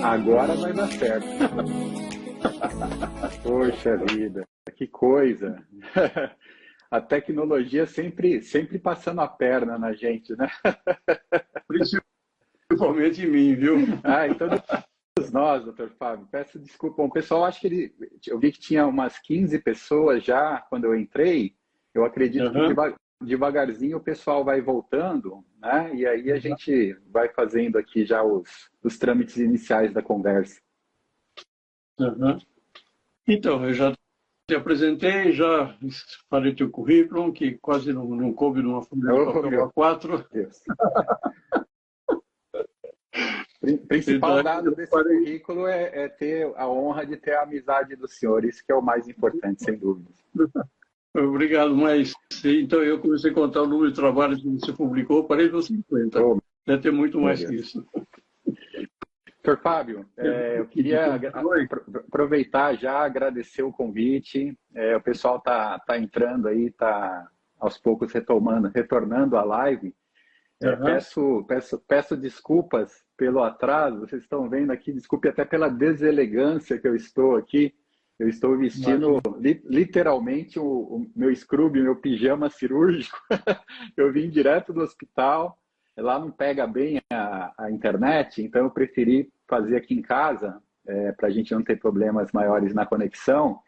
Agora vai dar certo. Poxa vida, que coisa. A tecnologia sempre passando a perna na gente, né? Principalmente em mim, viu? Ah, então todos nós, doutor Fábio, peço desculpa. Bom, o pessoal, acho que eu vi que tinha umas 15 pessoas já quando eu entrei. Eu acredito que Uhum. devagarzinho o pessoal vai voltando, né? E aí a gente vai fazendo aqui já os trâmites iniciais da conversa. Uhum. Então, eu já te apresentei, já falei teu currículo, que quase não coube numa folha de Oh, papel meu A4. Deus. Principal Daí dado eu desse parei. currículo é ter a honra de ter a amizade do senhor. Isso que é o mais importante, sem dúvida. Obrigado, mas então eu comecei a contar o número de trabalhos que você publicou, parei nos 50. Oh, Deve ter muito meu mais que Deus. isso. Doutor Fábio, eu queria Oi. aproveitar já, agradecer o convite. O pessoal tá entrando aí, está aos poucos retornando à live. Uhum. Peço desculpas pelo atraso, vocês estão vendo aqui, desculpe até pela deselegância que eu estou aqui. Eu estou vestindo Imagino. literalmente o meu scrub, o meu pijama cirúrgico. Eu vim direto do hospital, lá não pega bem a internet, então eu preferi fazer aqui em casa, para a gente não ter problemas maiores na conexão,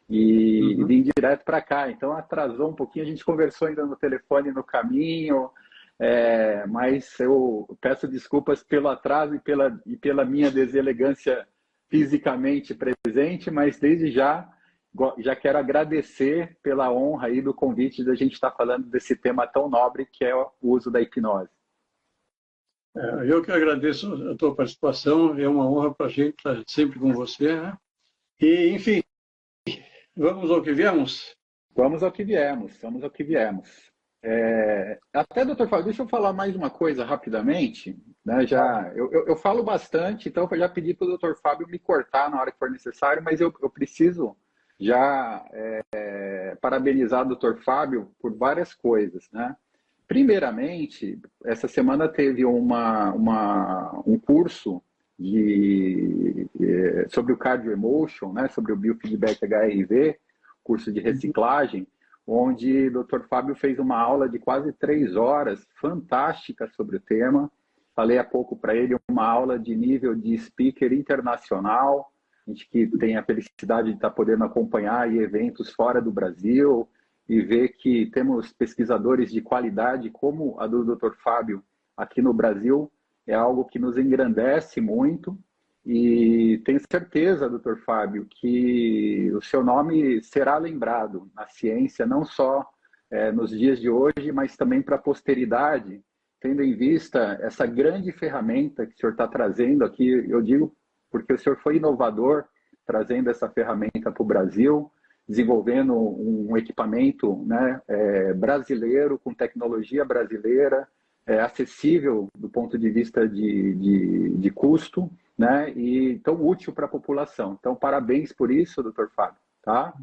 e Uhum. vim direto para cá. Então atrasou um pouquinho, a gente conversou ainda no telefone no caminho, mas eu peço desculpas pelo atraso e pela minha deselegância fisicamente presente, mas desde já quero agradecer pela honra aí do convite da gente estar falando desse tema tão nobre que é o uso da hipnose. Eu que agradeço a tua participação, é uma honra para a gente estar sempre com você, né? E, enfim, vamos ao que viemos? Vamos ao que viemos, vamos ao que viemos. Até, doutor Fábio, deixa eu falar mais uma coisa rapidamente. Né? Eu falo bastante, então eu já pedi para o doutor Fábio me cortar na hora que for necessário, mas eu preciso já parabenizar o doutor Fábio por várias coisas. Né? Primeiramente, essa semana teve um curso sobre o Cardio Emotion, né? Sobre o Biofeedback HRV, curso de reciclagem, onde o Dr. Fábio fez uma aula de quase 3 horas, fantástica sobre o tema. Falei há pouco para ele, uma aula de nível de speaker internacional, a gente que tem a felicidade de estar podendo acompanhar aí eventos fora do Brasil e ver que temos pesquisadores de qualidade como a do Dr. Fábio aqui no Brasil, é algo que nos engrandece muito. E tenho certeza, doutor Fábio, que o seu nome será lembrado na ciência, não só nos dias de hoje, mas também para a posteridade, tendo em vista essa grande ferramenta que o senhor está trazendo aqui. Eu digo porque o senhor foi inovador, trazendo essa ferramenta para o Brasil, desenvolvendo um equipamento, né, brasileiro, com tecnologia brasileira, acessível do ponto de vista de custo, né, e tão útil para a população. Então, parabéns por isso, doutor Fábio. Tá?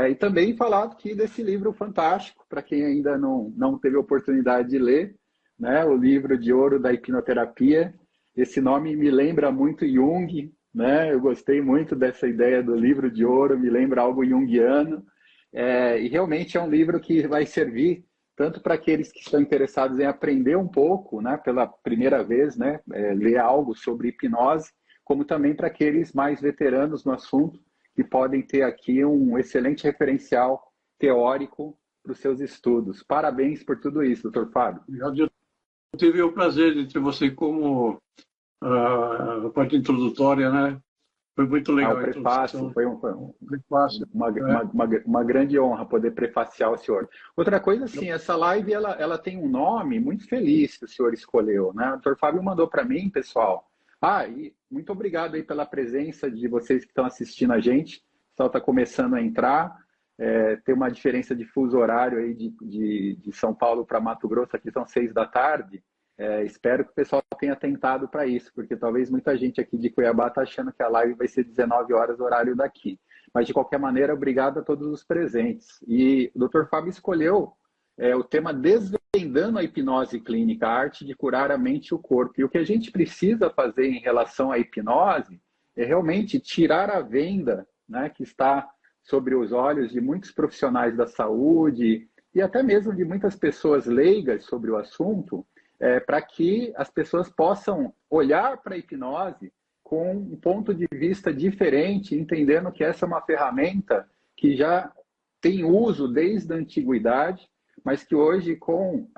E também falar aqui desse livro fantástico, para quem ainda não teve a oportunidade de ler, né, o livro de ouro da hipnoterapia. Esse nome me lembra muito Jung, né? Eu gostei muito dessa ideia do livro de ouro, me lembra algo junguiano. E realmente é um livro que vai servir tanto para aqueles que estão interessados em aprender um pouco, né, pela primeira vez, né, ler algo sobre hipnose, como também para aqueles mais veteranos no assunto, que podem ter aqui um excelente referencial teórico para os seus estudos. Parabéns por tudo isso, doutor Fábio. Eu tive o prazer de ter você como a parte introdutória, né? Foi muito O legal a prefácio introdução. foi Prefácio. uma grande honra poder prefaciar o senhor. Outra coisa, assim, essa live ela tem um nome muito feliz que o senhor escolheu, né? O doutor Fábio mandou para mim, pessoal. E muito obrigado aí pela presença de vocês que estão assistindo a gente. O pessoal está começando a entrar. Tem uma diferença de fuso horário aí de São Paulo para Mato Grosso, aqui são 6 da tarde. Espero que o pessoal tenha atentado para isso, porque talvez muita gente aqui de Cuiabá está achando que a live vai ser 19 horas, horário daqui. Mas, de qualquer maneira, obrigado a todos os presentes. E o Dr. Fábio escolheu o tema Desvendando a Hipnose Clínica, a arte de curar a mente e o corpo. E o que a gente precisa fazer em relação à hipnose é realmente tirar a venda, né, que está sobre os olhos de muitos profissionais da saúde e até mesmo de muitas pessoas leigas sobre o assunto, para que as pessoas possam olhar para a hipnose com um ponto de vista diferente, entendendo que essa é uma ferramenta que já tem uso desde a antiguidade, mas que hoje, com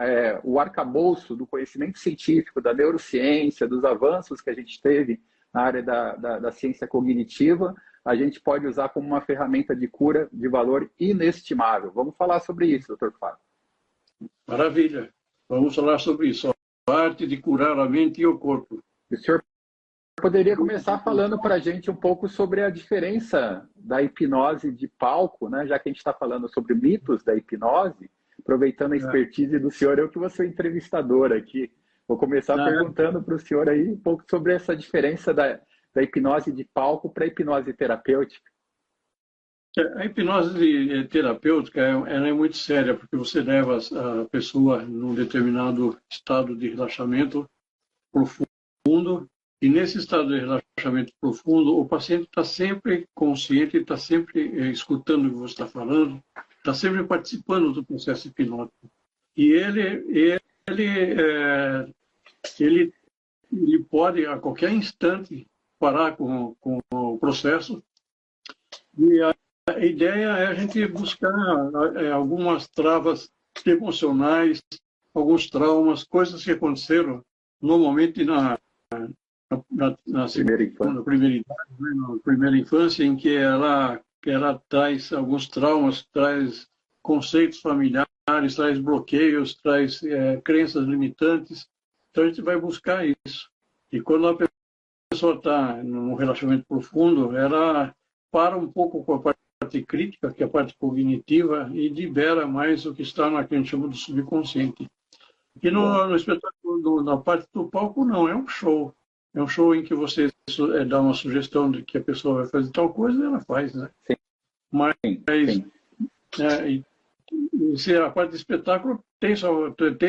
o arcabouço do conhecimento científico, da neurociência, dos avanços que a gente teve na área da ciência cognitiva, a gente pode usar como uma ferramenta de cura de valor inestimável. Vamos falar sobre isso, doutor Fábio. Maravilha. Vamos falar sobre isso. A arte de curar a mente e o corpo. O senhor poderia começar falando para a gente um pouco sobre a diferença da hipnose de palco, né? Já que a gente está falando sobre mitos da hipnose, aproveitando a expertise do senhor, eu que vou ser o entrevistador aqui. Vou começar perguntando para o senhor aí um pouco sobre essa diferença da hipnose de palco para a hipnose terapêutica. A hipnose terapêutica ela é muito séria, porque você leva a pessoa num determinado estado de relaxamento profundo, e nesse estado de relaxamento profundo, o paciente está sempre consciente, está sempre escutando o que você está falando, está sempre participando do processo hipnótico. E ele pode, a qualquer instante, parar com o processo. E a ideia é a gente buscar algumas travas emocionais, alguns traumas, coisas que aconteceram normalmente na primeira infância, em que ela traz alguns traumas, traz conceitos familiares, traz bloqueios, traz crenças limitantes. Então a gente vai buscar isso. E quando a pessoa está num relaxamento profundo, ela para um pouco com a parte crítica, que é a parte cognitiva, e libera mais o que está na que a gente chama do subconsciente. E no espetáculo, na parte do palco, não, é um show. É um show em que você dá uma sugestão de que a pessoa vai fazer tal coisa e ela faz, né? Sim. Mas Sim. A parte do espetáculo tem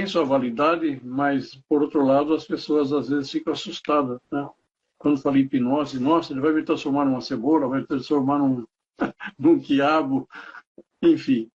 sua validade, mas, por outro lado, as pessoas às vezes ficam assustadas, né? Quando fala em hipnose, nossa, ele vai me transformar numa cebola, vai me transformar num quiabo, enfim.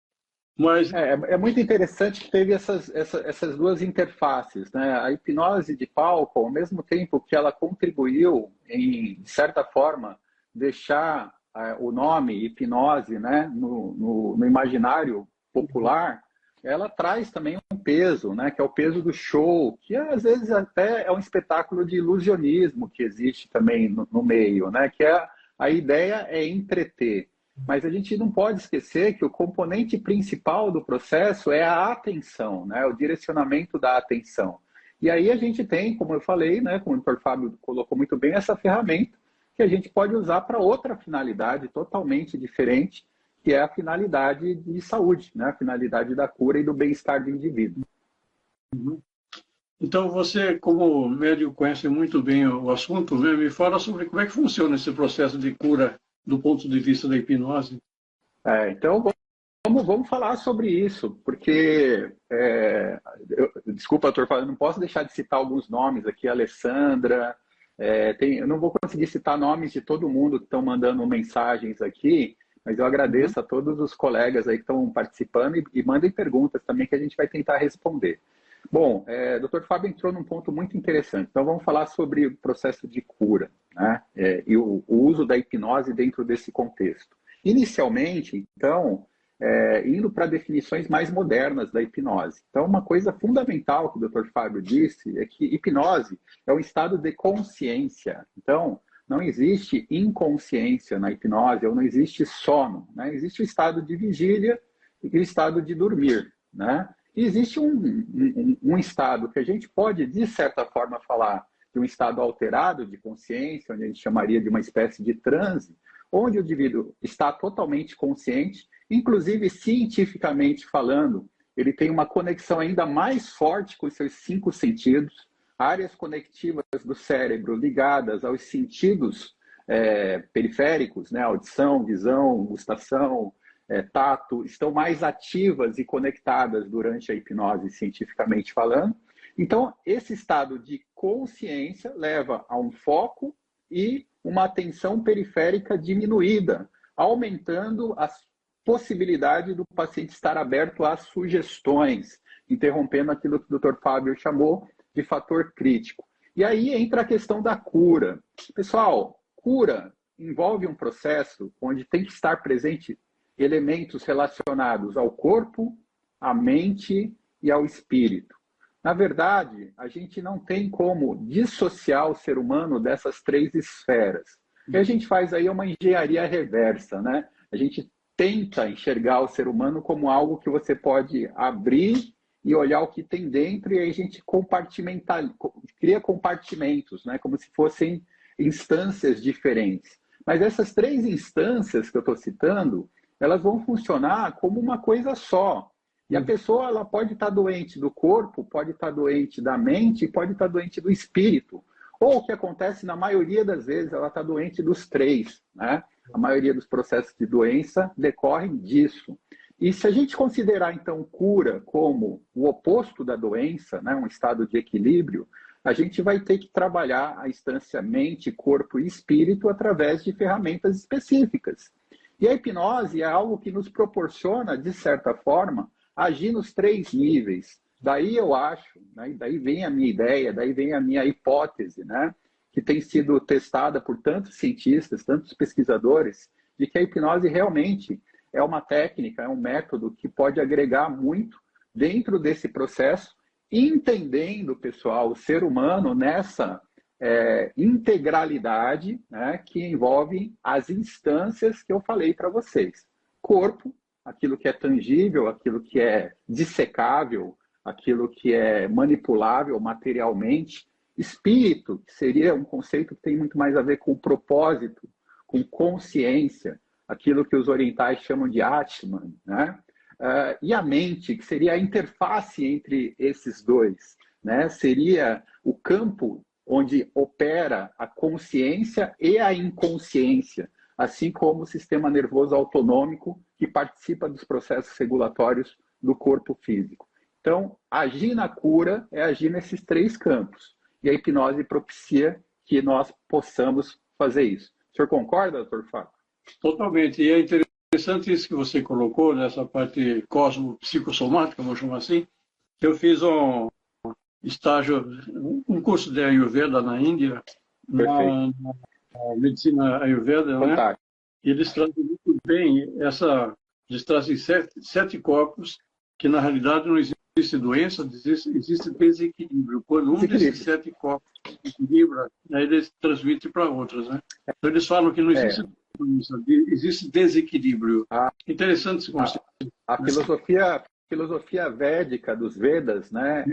Mas é muito interessante que teve essas duas interfaces, né? A hipnose de palco, ao mesmo tempo que ela contribuiu em, de certa forma, deixar o nome hipnose, né, no imaginário popular, ela traz também um peso, né, que é o peso do show, que às vezes até é um espetáculo de ilusionismo que existe também no meio, né, que a ideia é entreter. Mas a gente não pode esquecer que o componente principal do processo é a atenção, né? O direcionamento da atenção. E aí a gente tem, como eu falei, né, como o Dr. Fábio colocou muito bem, essa ferramenta que a gente pode usar para outra finalidade totalmente diferente, que é a finalidade de saúde, né? A finalidade da cura e do bem-estar do indivíduo. Então, você, como médico, conhece muito bem o assunto, né? Me fala sobre como é que funciona esse processo de cura do ponto de vista da hipnose. Então, vamos falar sobre isso, porque, desculpa, doutor, eu não posso deixar de citar alguns nomes aqui, Alessandra, eu não vou conseguir citar nomes de todo mundo que estão mandando mensagens aqui, mas eu agradeço a todos os colegas aí que estão participando e mandem perguntas também que a gente vai tentar responder. Bom, Dr. Fábio entrou num ponto muito interessante. Então, vamos falar sobre o processo de cura, né? E o uso da hipnose dentro desse contexto. Inicialmente, então, indo para definições mais modernas da hipnose. Então, uma coisa fundamental que o Dr. Fábio disse é que hipnose é um estado de consciência. Então, não existe inconsciência na hipnose, ou não existe sono, né? Existe o estado de vigília e o estado de dormir, né? E existe um estado que a gente pode, de certa forma, falar de um estado alterado de consciência, onde a gente chamaria de uma espécie de transe, onde o indivíduo está totalmente consciente, inclusive cientificamente falando, ele tem uma conexão ainda mais forte com os seus 5 sentidos, áreas conectivas do cérebro ligadas aos sentidos periféricos, né? Audição, visão, gustação, tato, estão mais ativas e conectadas durante a hipnose, cientificamente falando. Então, esse estado de consciência leva a um foco e uma atenção periférica diminuída, aumentando a possibilidade do paciente estar aberto às sugestões, interrompendo aquilo que o Dr. Fábio chamou de fator crítico. E aí entra a questão da cura. Pessoal, cura envolve um processo onde tem que estar presente elementos relacionados ao corpo, à mente e ao espírito. Na verdade, a gente não tem como dissociar o ser humano dessas três esferas. O que a gente faz aí é uma engenharia reversa, né? A gente tenta enxergar o ser humano como algo que você pode abrir e olhar o que tem dentro, e aí a gente cria compartimentos, né? Como se fossem instâncias diferentes. Mas essas três instâncias que eu estou citando, elas vão funcionar como uma coisa só. E a pessoa ela pode estar doente do corpo, pode estar doente da mente, pode estar doente do espírito. Ou o que acontece na maioria das vezes, ela está doente dos três, né? A maioria dos processos de doença decorrem disso. E se a gente considerar, então, cura como o oposto da doença, né? Um estado de equilíbrio, a gente vai ter que trabalhar a instância mente, corpo e espírito através de ferramentas específicas. E a hipnose é algo que nos proporciona, de certa forma, agir nos três níveis. Daí eu acho, né, daí vem a minha ideia, daí vem a minha hipótese, né, que tem sido testada por tantos cientistas, tantos pesquisadores, de que a hipnose realmente é uma técnica, é um método que pode agregar muito dentro desse processo, entendendo, pessoal, o ser humano nessa integralidade, né, que envolve as instâncias que eu falei para vocês. Corpo, aquilo que é tangível, aquilo que é dissecável, aquilo que é manipulável materialmente. Espírito, que seria um conceito que tem muito mais a ver com propósito, com consciência, aquilo que os orientais chamam de Atman, né? E a mente, que seria a interface entre esses dois, né? Seria o campo onde opera a consciência e a inconsciência, assim como o sistema nervoso autonômico que participa dos processos regulatórios do corpo físico. Então, agir na cura é agir nesses três campos. E a hipnose propicia que nós possamos fazer isso. O senhor concorda, doutor Fábio? Totalmente. E é interessante isso que você colocou, nessa parte cosmo-psicossomática, vamos chamar assim. Eu fiz um estágio, um curso de Ayurveda na Índia, na medicina Ayurveda, né? E eles trazem muito bem eles trazem sete corpos, que na realidade não existe doença, existe desequilíbrio. Quando um desses sete corpos se equilibra, aí eles transmitem para outros, né? Então eles falam que não existe doença, existe desequilíbrio. Interessante esse conceito. A filosofia védica dos Vedas, né,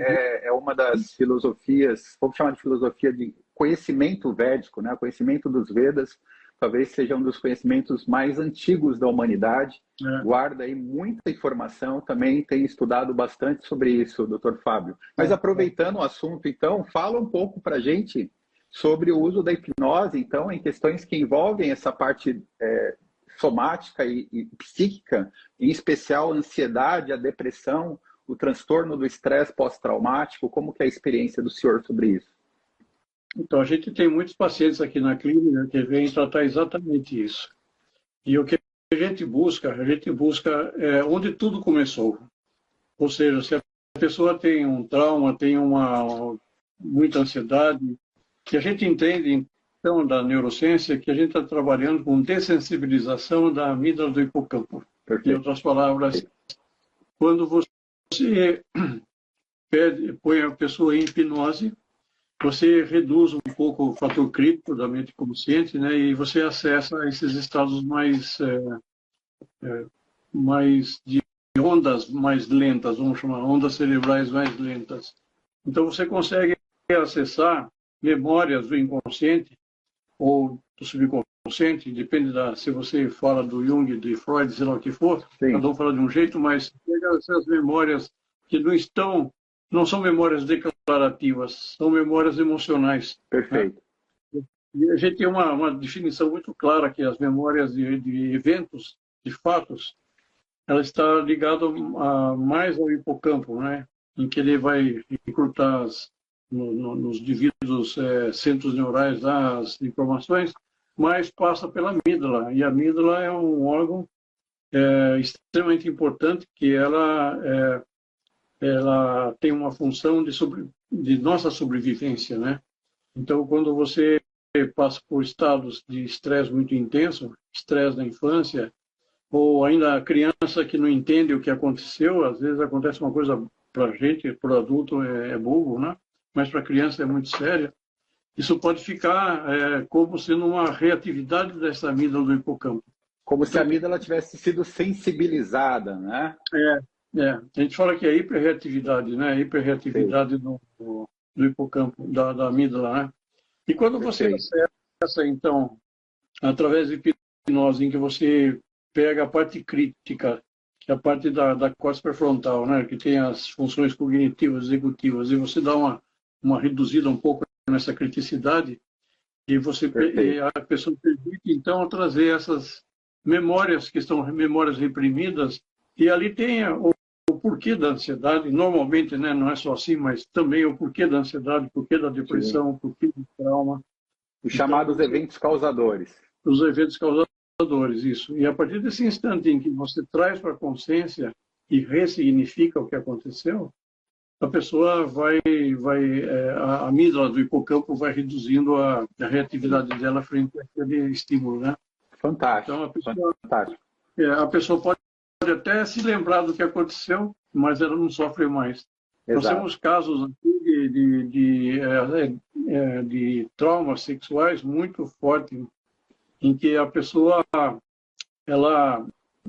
é uma das filosofias, vamos chamar de filosofia de conhecimento védico, né? O conhecimento dos Vedas talvez seja um dos conhecimentos mais antigos da humanidade. Guarda aí muita informação, também tem estudado bastante sobre isso, doutor Fábio. Mas aproveitando o assunto, então, fala um pouco para a gente sobre o uso da hipnose, então, em questões que envolvem essa parte somática e psíquica, em especial a ansiedade, a depressão, o transtorno do estresse pós-traumático. Como que é a experiência do senhor sobre isso? Então, a gente tem muitos pacientes aqui na clínica que vêm tratar exatamente isso. E o que a gente busca onde tudo começou. Ou seja, se a pessoa tem um trauma, tem muita ansiedade, que a gente entende, então, da neurociência, que a gente está trabalhando com dessensibilização da amígdala do hipocampo. Em outras palavras, quando você põe a pessoa em hipnose, você reduz um pouco o fator crítico da mente consciente, né? E você acessa esses estados mais de ondas mais lentas, vamos chamar, ondas cerebrais mais lentas. Então você consegue acessar memórias do inconsciente ou do subconsciente, depende se você fala do Jung, de Freud, sei lá o que for, cada um fala de um jeito, mas essas memórias que não são memórias declarativas, são memórias emocionais. Perfeito. Né? E a gente tem uma definição muito clara que as memórias de eventos, de fatos, ela está ligada mais ao hipocampo, né? Em que ele vai recrutar nos devidos centros neurais das informações, mas passa pela amígdala. E a amígdala é um órgão extremamente importante, que ela tem uma função de nossa sobrevivência, né? Então, quando você passa por estados de estresse muito intenso, estresse da infância, ou ainda a criança que não entende o que aconteceu, às vezes acontece uma coisa para a gente, para o adulto é bobo, né? Mas para a criança é muito séria. Isso pode ficar como sendo uma reatividade dessa amígdala do hipocampo. Como se a amígdala tivesse sido sensibilizada, né? A gente fala que é hiperreatividade, né? Hiperreatividade do hipocampo, da amígdala, né? E quando você acessa, então, através de hipnose, em que você pega a parte crítica, que é a parte da córtex pré-frontal, né? Que tem as funções cognitivas, executivas, e você dá uma reduzida um pouco nessa criticidade, e a pessoa permite, então, trazer essas memórias, que são memórias reprimidas, e ali tem o porquê da ansiedade, normalmente, né, não é só assim, mas também o porquê da ansiedade, o porquê da depressão, o porquê do trauma. Os chamados eventos causadores. Os eventos causadores, isso. E a partir desse instante em que você traz para a consciência e ressignifica o que aconteceu, a pessoa a amígdala do hipocampo vai reduzindo a reatividade dela frente àquele estímulo, né? Fantástico. Então, a pessoa pode até se lembrar do que aconteceu, mas ela não sofre mais. Exato. Nós temos casos aqui de traumas sexuais muito fortes, em que a pessoa, a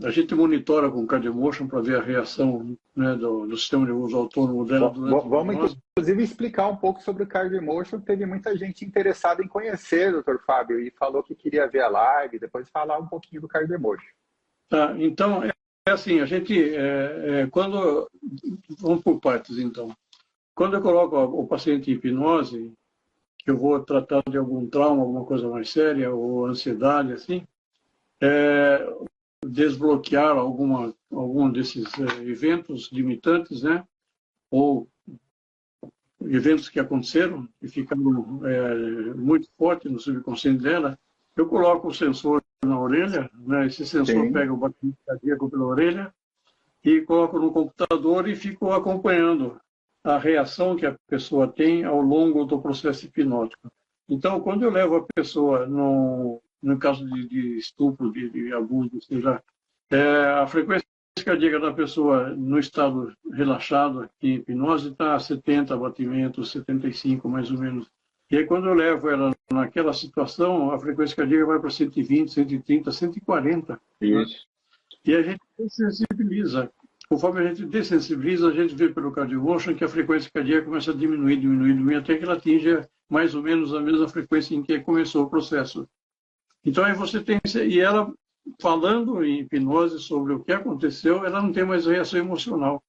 gente monitora com CardioEmotion para ver a reação, né, do sistema nervoso autônomo dela. Vamos, inclusive, explicar um pouco sobre o CardioEmotion. Teve muita gente interessada em conhecer, doutor Fábio, e falou que queria ver a live, depois falar um pouquinho do CardioEmotion. Tá, então, assim, a gente, vamos por partes, então. Quando eu coloco o paciente em hipnose, que eu vou tratar de algum trauma, alguma coisa mais séria, ou ansiedade, assim, desbloquear algum desses eventos limitantes, né? Ou eventos que aconteceram e ficaram muito fortes no subconsciente dela, eu coloco o sensor na orelha, né? Esse sensor pega o batimento cardíaco pela orelha e coloco no computador e fico acompanhando a reação que a pessoa tem ao longo do processo hipnótico. Então, quando eu levo a pessoa, no caso de estupro, de abuso, seja, a frequência cardíaca da pessoa no estado relaxado, em hipnose, está a 70 batimentos, 75 mais ou menos. E aí, quando eu levo ela naquela situação, a frequência cardíaca vai para 120, 130, 140. Isso. Né? E a gente sensibiliza. Conforme a gente dessensibiliza, a gente vê pelo CardioEmotion que a frequência cardíaca começa a diminuir, até que ela atinja mais ou menos a mesma frequência em que começou o processo. Então, aí você tem... E ela, falando em hipnose sobre o que aconteceu, ela não tem mais reação emocional.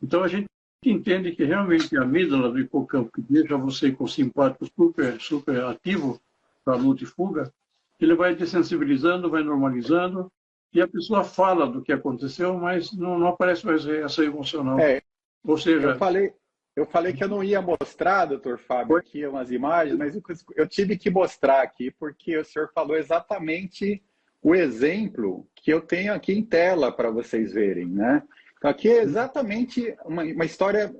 Então, a gente entende que realmente a amígdala do hipocampo, que deixa você com o simpático super ativo para luta e fuga, ele vai dessensibilizando, vai normalizando, e a pessoa fala do que aconteceu, mas não aparece mais reação emocional. Ou seja... Eu falei que eu não ia mostrar, doutor Fábio, aqui umas imagens, mas eu tive que mostrar aqui, porque o senhor falou exatamente o exemplo que eu tenho aqui em tela para vocês verem, né? Então, aqui é exatamente uma história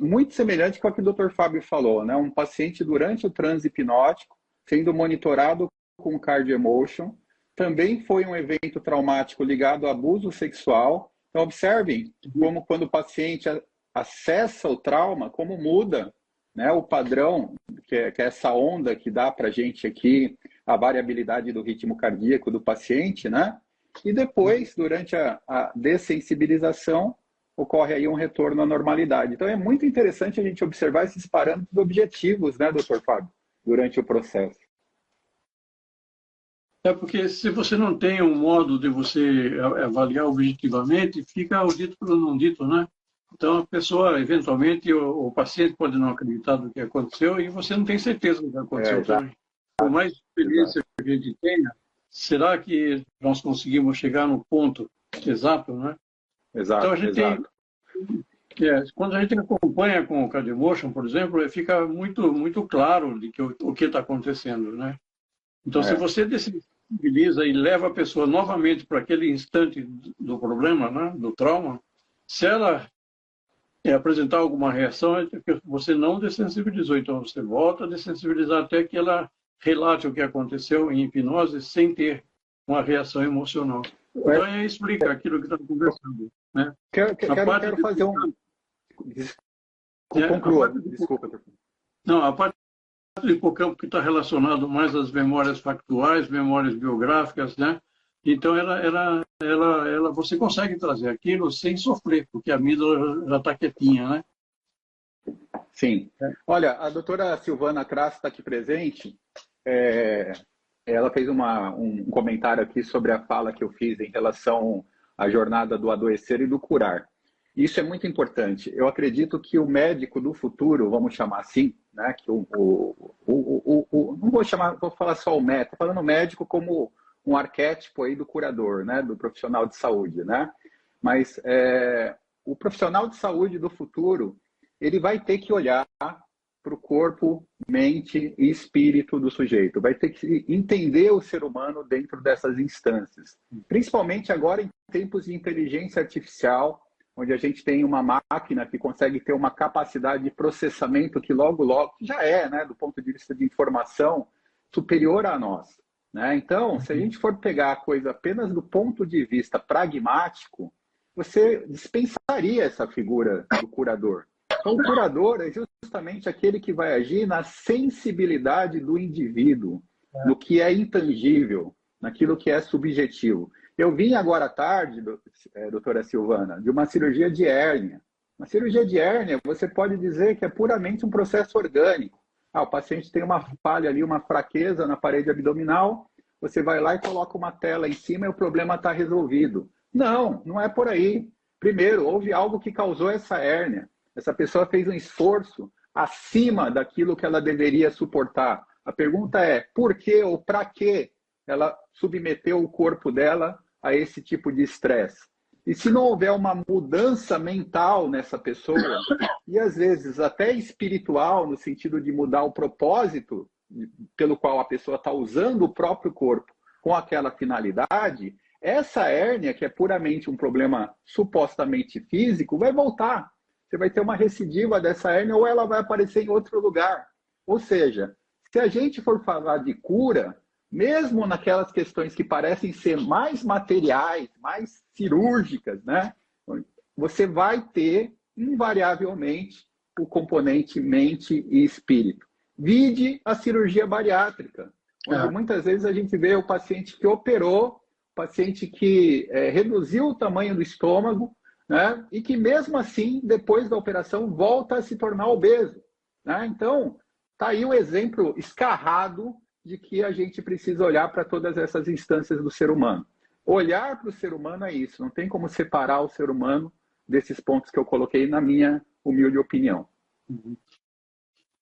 muito semelhante com a que o doutor Fábio falou, né? Um paciente durante o transe hipnótico, sendo monitorado com CardioEmotion, também foi um evento traumático ligado ao abuso sexual. Então, observem como quando o paciente acessa o trauma, como muda, né, o padrão, que é essa onda que dá para a gente aqui, a variabilidade do ritmo cardíaco do paciente, né? E depois, durante a dessensibilização, ocorre aí um retorno à normalidade. Então, é muito interessante a gente observar esses parâmetros objetivos, né, doutor Fábio, durante o processo. Porque se você não tem um modo de você avaliar objetivamente, fica o dito pelo não dito, né? Então, a pessoa, eventualmente, o paciente pode não acreditar no que aconteceu e você não tem certeza do que aconteceu também. Por mais experiência que a gente tenha, será que nós conseguimos chegar no ponto diagnóstico exato, né? Exato, Então, a gente exato. quando a gente acompanha com o CardioMotion, por exemplo, fica muito claro de que o que está acontecendo, né? Então, se você desensibiliza e leva a pessoa novamente para aquele instante do problema, né, do trauma, se ela apresentar alguma reação, é porque você não dessensibilizou. Então, você volta a dessensibilizar até que ela relate o que aconteceu em hipnose sem ter uma reação emocional. Então, aí explica aquilo que está conversando. Né? Quero fazer um... Conclua, desculpa. Não, a parte do hipocampo que está relacionado mais às memórias factuais, memórias biográficas, né? Então, você consegue trazer aquilo sem sofrer, porque a amígdala já está quietinha, né? Sim. Olha, a doutora Silvana Crasso está aqui presente. Ela fez um comentário aqui sobre a fala que eu fiz em relação à jornada do adoecer e do curar. Isso é muito importante. Eu acredito que o médico do futuro, vamos chamar assim, né? Que não vou falar só o médico, estou falando médico como um arquétipo aí do curador, né? Do profissional de saúde, né? Mas o profissional de saúde do futuro, ele vai ter que olhar para o corpo, mente e espírito do sujeito. Vai ter que entender o ser humano dentro dessas instâncias. Principalmente agora em tempos de inteligência artificial, onde a gente tem uma máquina que consegue ter uma capacidade de processamento que logo já é, né, do ponto de vista de informação, superior a nós. Né? Então, se a gente for pegar a coisa apenas do ponto de vista pragmático, você dispensaria essa figura do curador. Então, o curador é justamente aquele que vai agir na sensibilidade do indivíduo, no que é intangível, naquilo que é subjetivo. Eu vim agora à tarde, doutora Silvana, de uma cirurgia de hérnia. Uma cirurgia de hérnia, você pode dizer que é puramente um processo orgânico. O paciente tem uma falha ali, uma fraqueza na parede abdominal, você vai lá e coloca uma tela em cima e o problema está resolvido. Não, não é por aí. Primeiro, houve algo que causou essa hérnia. Essa pessoa fez um esforço acima daquilo que ela deveria suportar. A pergunta é, por que ou para que ela submeteu o corpo dela a esse tipo de estresse? E se não houver uma mudança mental nessa pessoa, e às vezes até espiritual, no sentido de mudar o propósito pelo qual a pessoa está usando o próprio corpo com aquela finalidade, essa hérnia, que é puramente um problema supostamente físico, vai voltar. Você vai ter uma recidiva dessa hérnia ou ela vai aparecer em outro lugar. Ou seja, se a gente for falar de cura, mesmo naquelas questões que parecem ser mais materiais, mais cirúrgicas, né? Você vai ter, invariavelmente, o componente mente e espírito. Vide a cirurgia bariátrica, onde muitas vezes a gente vê o paciente que operou, o paciente que reduziu o tamanho do estômago, né? E que mesmo assim, depois da operação, volta a se tornar obeso. Né? Então, está aí o exemplo escarrado de que a gente precisa olhar para todas essas instâncias do ser humano. Olhar para o ser humano é isso, não tem como separar o ser humano desses pontos que eu coloquei na minha humilde opinião.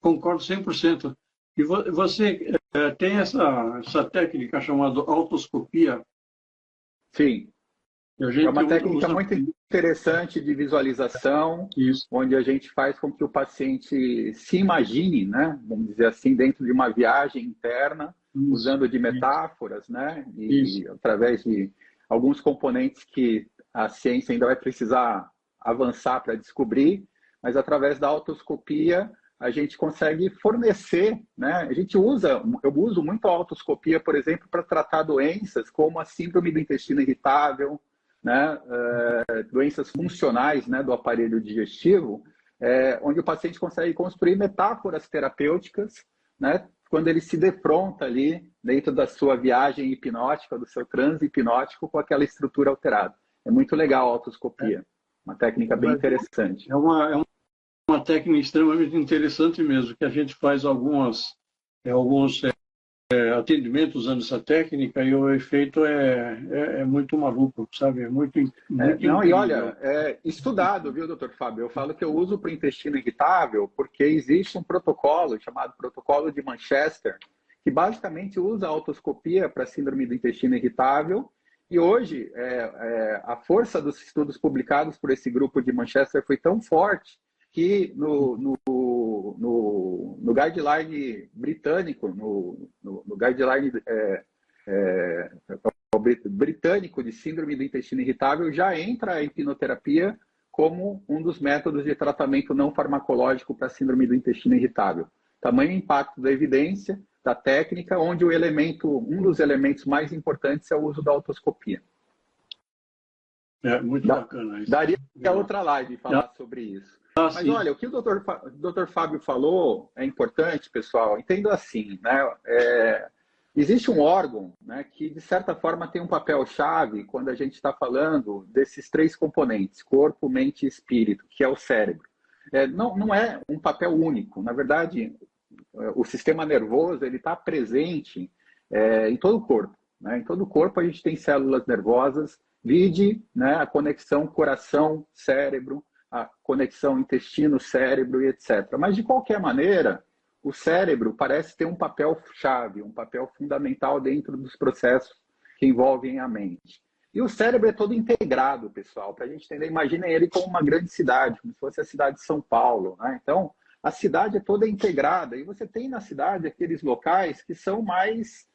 Concordo 100%. E você tem essa técnica chamada autoscopia? Sim. É uma técnica muito interessante de visualização, onde a gente faz com que o paciente se imagine, né? Vamos dizer assim, dentro de uma viagem interna, usando de metáforas, né? E através de alguns componentes que a ciência ainda vai precisar avançar para descobrir, mas através da autoscopia a gente consegue fornecer, né? Eu uso muito a autoscopia, por exemplo, para tratar doenças como a síndrome do intestino irritável, né? Doenças funcionais, né, do aparelho digestivo, onde o paciente consegue construir metáforas terapêuticas, né, quando ele se defronta ali dentro da sua viagem hipnótica, do seu transe hipnótico com aquela estrutura alterada. É muito legal a autoscopia, uma técnica bem interessante. É uma técnica extremamente interessante mesmo, que a gente faz alguns atendimento usando essa técnica e o efeito é muito maluco, sabe? É muito não, e olha, estudado, viu, doutor Fábio? Eu falo que eu uso para o intestino irritável porque existe um protocolo chamado Protocolo de Manchester, que basicamente usa a autoscopia para síndrome do intestino irritável E hoje, a força dos estudos publicados por esse grupo de Manchester foi tão forte que no guideline britânico, no guideline britânico de síndrome do intestino irritável, já entra a hipnoterapia como um dos métodos de tratamento não farmacológico para a síndrome do intestino irritável. Tamanho impacto da evidência, da técnica, onde um dos elementos mais importantes é o uso da otoscopia. Muito bacana isso. Daria outra live falar sobre isso. Mas sim. olha, o que o Dr. Fábio falou é importante, pessoal. Entendo assim, né? Existe um órgão, né, que, de certa forma, tem um papel-chave quando a gente está falando desses 3 componentes, corpo, mente e espírito, que é o cérebro. Não é um papel único. Na verdade, o sistema nervoso está presente em todo o corpo. Né? Em todo o corpo a gente tem células nervosas, vide, né, a conexão coração-cérebro, a conexão intestino-cérebro e etc. Mas, de qualquer maneira, o cérebro parece ter um papel-chave, um papel fundamental dentro dos processos que envolvem a mente. E o cérebro é todo integrado, pessoal. Para a gente entender, imaginem ele como uma grande cidade, como se fosse a cidade de São Paulo. Né? Então, a cidade é toda integrada. E você tem na cidade aqueles locais que são mais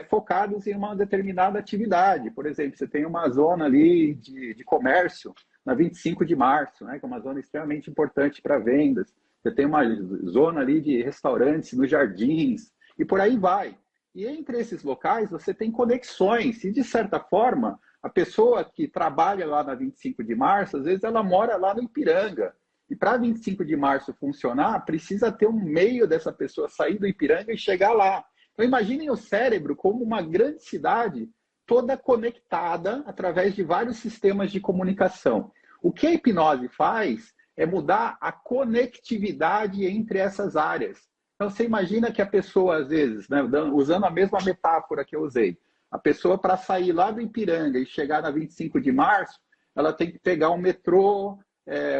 focados em uma determinada atividade. Por exemplo, você tem uma zona ali de comércio na 25 de março, né? Que é uma zona extremamente importante para vendas. Você tem uma zona ali de restaurantes nos jardins e por aí vai. E entre esses locais você tem conexões e, de certa forma, a pessoa que trabalha lá na 25 de março, às vezes ela mora lá no Ipiranga. E para 25 de março funcionar, precisa ter um meio dessa pessoa sair do Ipiranga e chegar lá. Então imaginem o cérebro como uma grande cidade toda conectada através de vários sistemas de comunicação. O que a hipnose faz é mudar a conectividade entre essas áreas. Então, você imagina que a pessoa, às vezes, né, usando a mesma metáfora que eu usei, a pessoa, para sair lá do Ipiranga e chegar na 25 de março, ela tem que pegar um metrô,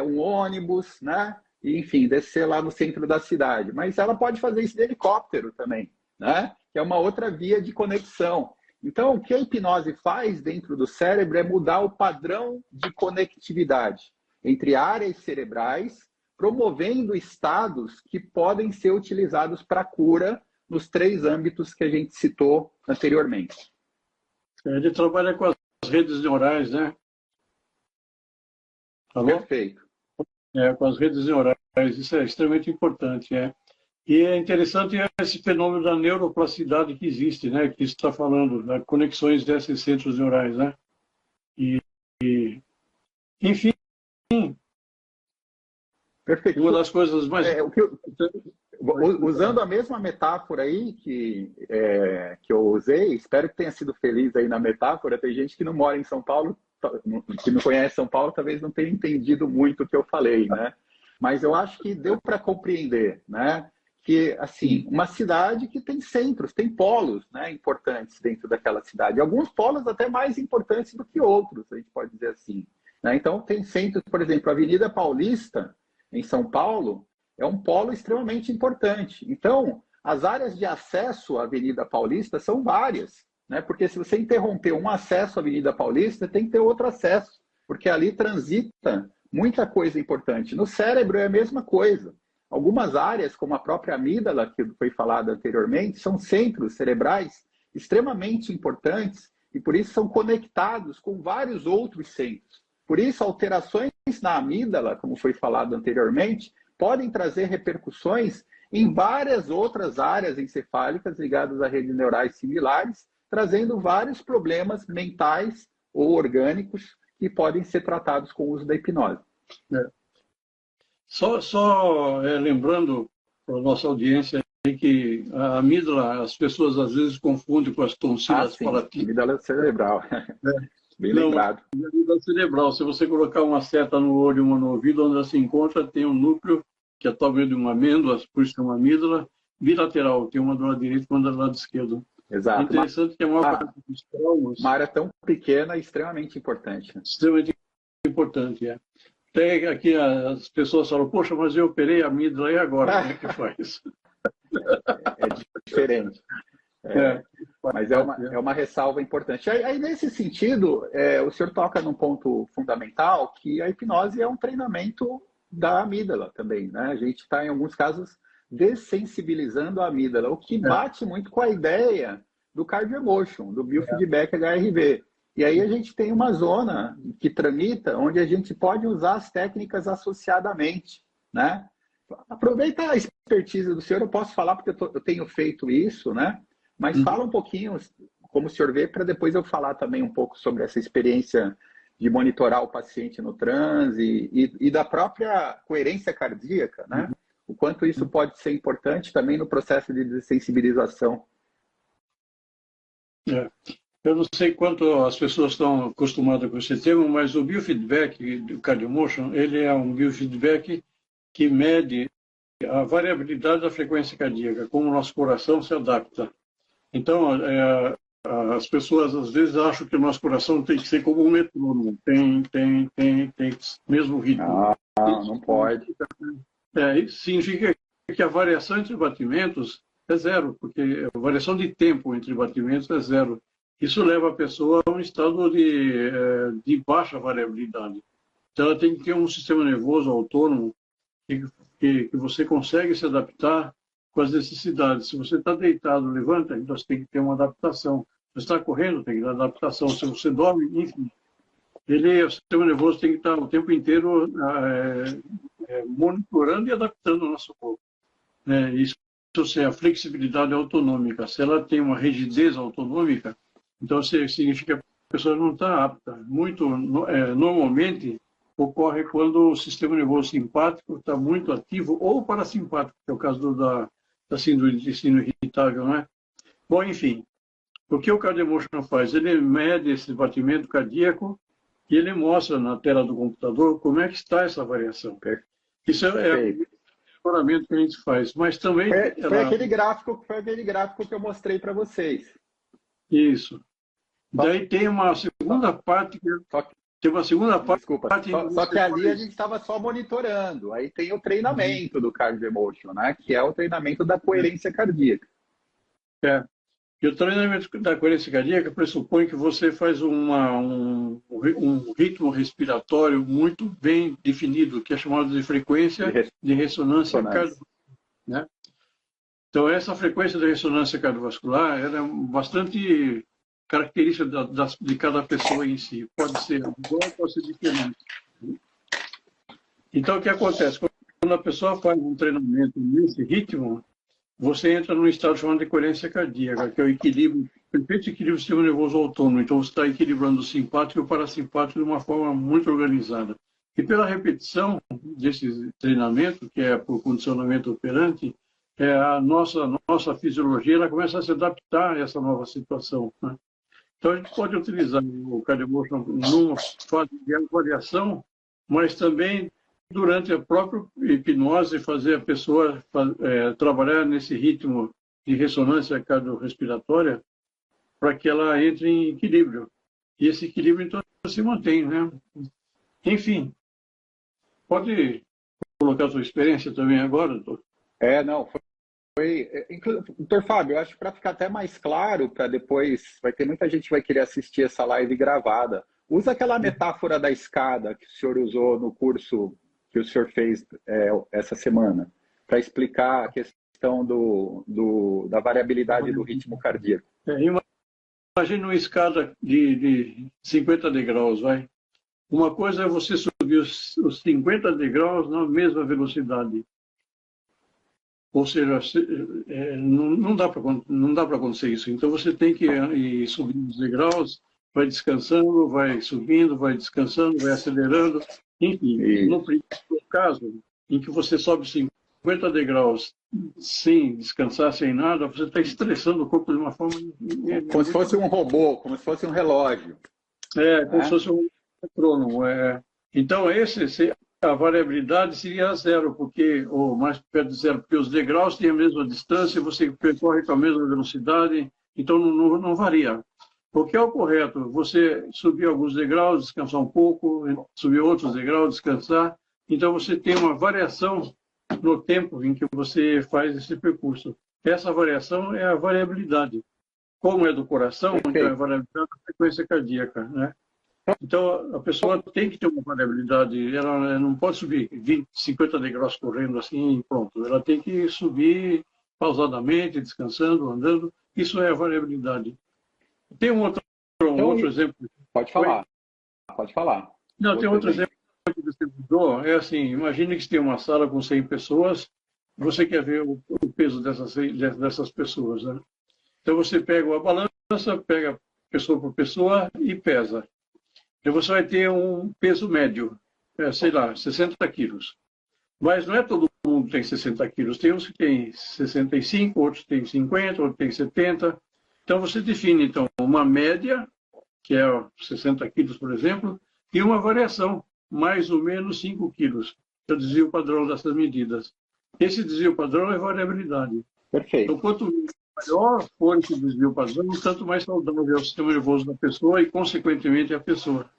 um ônibus, né? E, enfim, descer lá no centro da cidade. Mas ela pode fazer isso de helicóptero também, né? Que é uma outra via de conexão. Então, o que a hipnose faz dentro do cérebro é mudar o padrão de conectividade entre áreas cerebrais, promovendo estados que podem ser utilizados para a cura nos 3 âmbitos que a gente citou anteriormente. Ele trabalha com as redes neurais, né? Alô? Perfeito. Com as redes neurais, isso é extremamente importante. E é interessante esse fenômeno da neuroplasticidade que existe, né? Que isso está falando, das conexões desses centros neurais, né? Enfim, perfeito. Uma das coisas mais... Usando a mesma metáfora aí que eu usei, espero que tenha sido feliz aí na metáfora. Tem gente que não mora em São Paulo, que não conhece São Paulo, talvez não tenha entendido muito o que eu falei, né? Mas eu acho que deu para compreender, né? Que, assim, uma cidade que tem centros, tem polos, né, importantes dentro daquela cidade. Alguns polos até mais importantes do que outros, a gente pode dizer assim. Né? Então, tem centros, por exemplo, a Avenida Paulista, em São Paulo, é um polo extremamente importante. Então, as áreas de acesso à Avenida Paulista são várias, né? Porque se você interromper um acesso à Avenida Paulista, tem que ter outro acesso, porque ali transita muita coisa importante. No cérebro é a mesma coisa. Algumas áreas, como a própria amígdala, que foi falada anteriormente, são centros cerebrais extremamente importantes e, por isso, são conectados com vários outros centros. Por isso, alterações na amígdala, como foi falado anteriormente, podem trazer repercussões em várias outras áreas encefálicas ligadas a redes neurais similares, trazendo vários problemas mentais ou orgânicos que podem ser tratados com o uso da hipnose. Só lembrando para a nossa audiência que a amígdala, as pessoas às vezes confundem com as tonsilas palatíneas. Amígdala cerebral. Bem lembrado. A amígdala cerebral, se você colocar uma seta no olho e uma no ouvido, onde ela se encontra, tem um núcleo, que é o tamanho de uma amêndoa, por isso é uma amígdala, bilateral, tem uma do lado direito e uma do lado esquerdo. Exato. É interessante que a maior parte dos traumas... Uma área tão pequena e extremamente importante. Extremamente importante, Até aqui as pessoas falam, poxa, mas eu operei a amígdala e agora como é que faz? É diferente. Mas é uma ressalva importante. Aí, nesse sentido, o senhor toca num ponto fundamental, que a hipnose é um treinamento da amígdala também, né? A gente está, em alguns casos, dessensibilizando a amígdala, o que bate muito com a ideia do cardio emotion, do biofeedback HRV. E aí a gente tem uma zona que tramita, onde a gente pode usar as técnicas associadamente, né? Aproveita a expertise do senhor, eu posso falar porque eu tenho feito isso, né? Mas fala um pouquinho como o senhor vê, para depois eu falar também um pouco sobre essa experiência de monitorar o paciente no transe e da própria coerência cardíaca, né? O quanto isso pode ser importante também no processo de dessensibilização. Eu não sei quanto as pessoas estão acostumadas com esse termo, mas o biofeedback do CardioMotion, ele é um biofeedback que mede a variabilidade da frequência cardíaca, como o nosso coração se adapta. Então, as pessoas às vezes acham que o nosso coração tem que ser como um metrônomo, tem mesmo ritmo. Não pode. Isso significa que a variação entre batimentos é zero, porque a variação de tempo entre batimentos é zero. Isso leva a pessoa a um estado de baixa variabilidade. Então, ela tem que ter um sistema nervoso autônomo que você consegue se adaptar com as necessidades. Se você está deitado, levanta, então você tem que ter uma adaptação. Se você está correndo, tem que ter adaptação. Se você dorme, enfim. O sistema nervoso tem que estar o tempo inteiro monitorando e adaptando o nosso corpo. Isso é a flexibilidade autonômica. Se ela tem uma rigidez autonômica, então significa que a pessoa não está apta. Normalmente, ocorre quando o sistema nervoso simpático está muito ativo, ou parasimpático, que é o caso da síndrome do intestino irritável, né? Bom, enfim, o que o CardioMotion faz? Ele mede esse batimento cardíaco e ele mostra na tela do computador como é que está essa variação. Isso é o monitoramento que a gente faz, mas também... Foi aquele gráfico que eu mostrei para vocês. Isso. Daí tem uma segunda parte que... Tem uma segunda parte... Desculpa, só que ali a gente estava só monitorando. Aí tem o treinamento do CardioMotion, né? Que é o treinamento da coerência cardíaca. E o treinamento da coerência cardíaca pressupõe que você faz um ritmo respiratório muito bem definido, que é chamado de frequência de ressonância cardiovascular. Né? Então, essa frequência de ressonância cardiovascular é bastante característica de cada pessoa em si. Pode ser igual, pode ser diferente. Então, o que acontece? Quando a pessoa faz um treinamento nesse ritmo, você entra num estado chamado de coerência cardíaca, que é o equilíbrio, perfeito equilíbrio do sistema nervoso autônomo. Então, você está equilibrando o simpático e o parasimpático de uma forma muito organizada. E pela repetição desse treinamento, que é por condicionamento operante, a nossa fisiologia ela começa a se adaptar a essa nova situação. Né? Então, a gente pode utilizar o CardioMotion numa fase de avaliação, mas também durante a própria hipnose, fazer a pessoa trabalhar nesse ritmo de ressonância cardiorrespiratória para que ela entre em equilíbrio. E esse equilíbrio, então, se mantém, né? Enfim, pode colocar a sua experiência também agora, doutor? Doutor Fábio, eu acho que para ficar até mais claro, para depois, vai ter muita gente que vai querer assistir essa live gravada. Usa aquela metáfora da escada que o senhor usou no curso que o senhor fez essa semana, para explicar a questão da variabilidade do ritmo cardíaco. Imagine uma escada de 50 degraus, vai. Uma coisa é você subir os 50 degraus na mesma velocidade. Ou seja, não dá para acontecer isso. Então, você tem que ir subindo os degraus, vai descansando, vai subindo, vai descansando, vai acelerando. Enfim, no caso em que você sobe 50 degraus sem descansar, sem nada, você está estressando o corpo de uma forma... Como se fosse um robô, como se fosse um relógio. Como se fosse um metrônomo. Então, a variabilidade seria zero, ou mais perto de zero, porque os degraus têm a mesma distância, você percorre com a mesma velocidade, então não varia. O que é o correto? Você subir alguns degraus, descansar um pouco, subir outros degraus, descansar. Então, você tem uma variação no tempo em que você faz esse percurso. Essa variação é a variabilidade. como é do coração, Perfeito. então é variabilidade da frequência cardíaca, né? Então, a pessoa tem que ter uma variabilidade, ela não pode subir 20, 50 degraus correndo assim e pronto. Ela tem que subir pausadamente, descansando, andando. Isso é a variabilidade. Tem um outro exemplo. Pode falar, pode falar. Não, tem outro exemplo que você usou. É assim, imagine que você tem uma sala com 100 pessoas, você quer ver o peso dessas pessoas, né? Então, você pega uma balança, pega pessoa por pessoa e pesa. Então, você vai ter um peso médio, sei lá, 60 quilos. Mas não é todo mundo que tem 60 quilos. Tem uns que tem 65, outros têm 50, outros têm 70. Então, você define então, uma média, que é 60 quilos, por exemplo, e uma variação, mais ou menos 5 quilos, que é o desvio padrão dessas medidas. Esse desvio padrão é variabilidade. Perfeito. Então, quanto maior for esse desvio padrão, tanto mais saudável é o sistema nervoso da pessoa e, consequentemente, a pessoa.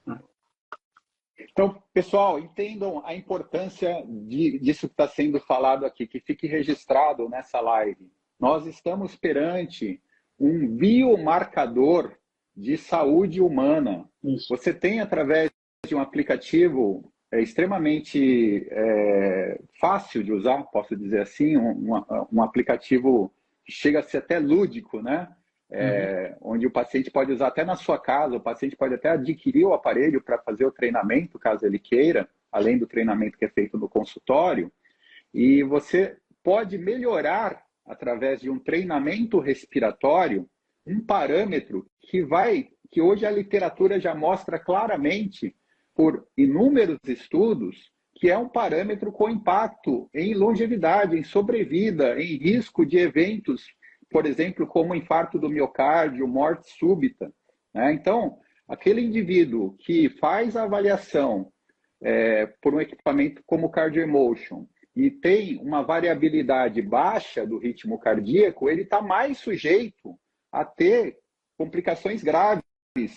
Então, pessoal, entendam a importância disso que está sendo falado aqui, que fique registrado nessa live. Nós estamos perante um biomarcador de saúde humana. Isso. Você tem, através de um aplicativo extremamente fácil de usar, posso dizer assim, um aplicativo que chega a ser até lúdico, né? Onde o paciente pode usar até na sua casa, o paciente pode até adquirir o aparelho para fazer o treinamento, caso ele queira, além do treinamento que é feito no consultório. E você pode melhorar, através de um treinamento respiratório, um parâmetro que hoje a literatura já mostra claramente, por inúmeros estudos, que é um parâmetro com impacto em longevidade, em sobrevida, em risco de eventos, por exemplo, como infarto do miocárdio, morte súbita, né? Então, aquele indivíduo que faz a avaliação por um equipamento como o CardioEmotion e tem uma variabilidade baixa do ritmo cardíaco, ele está mais sujeito a ter complicações graves,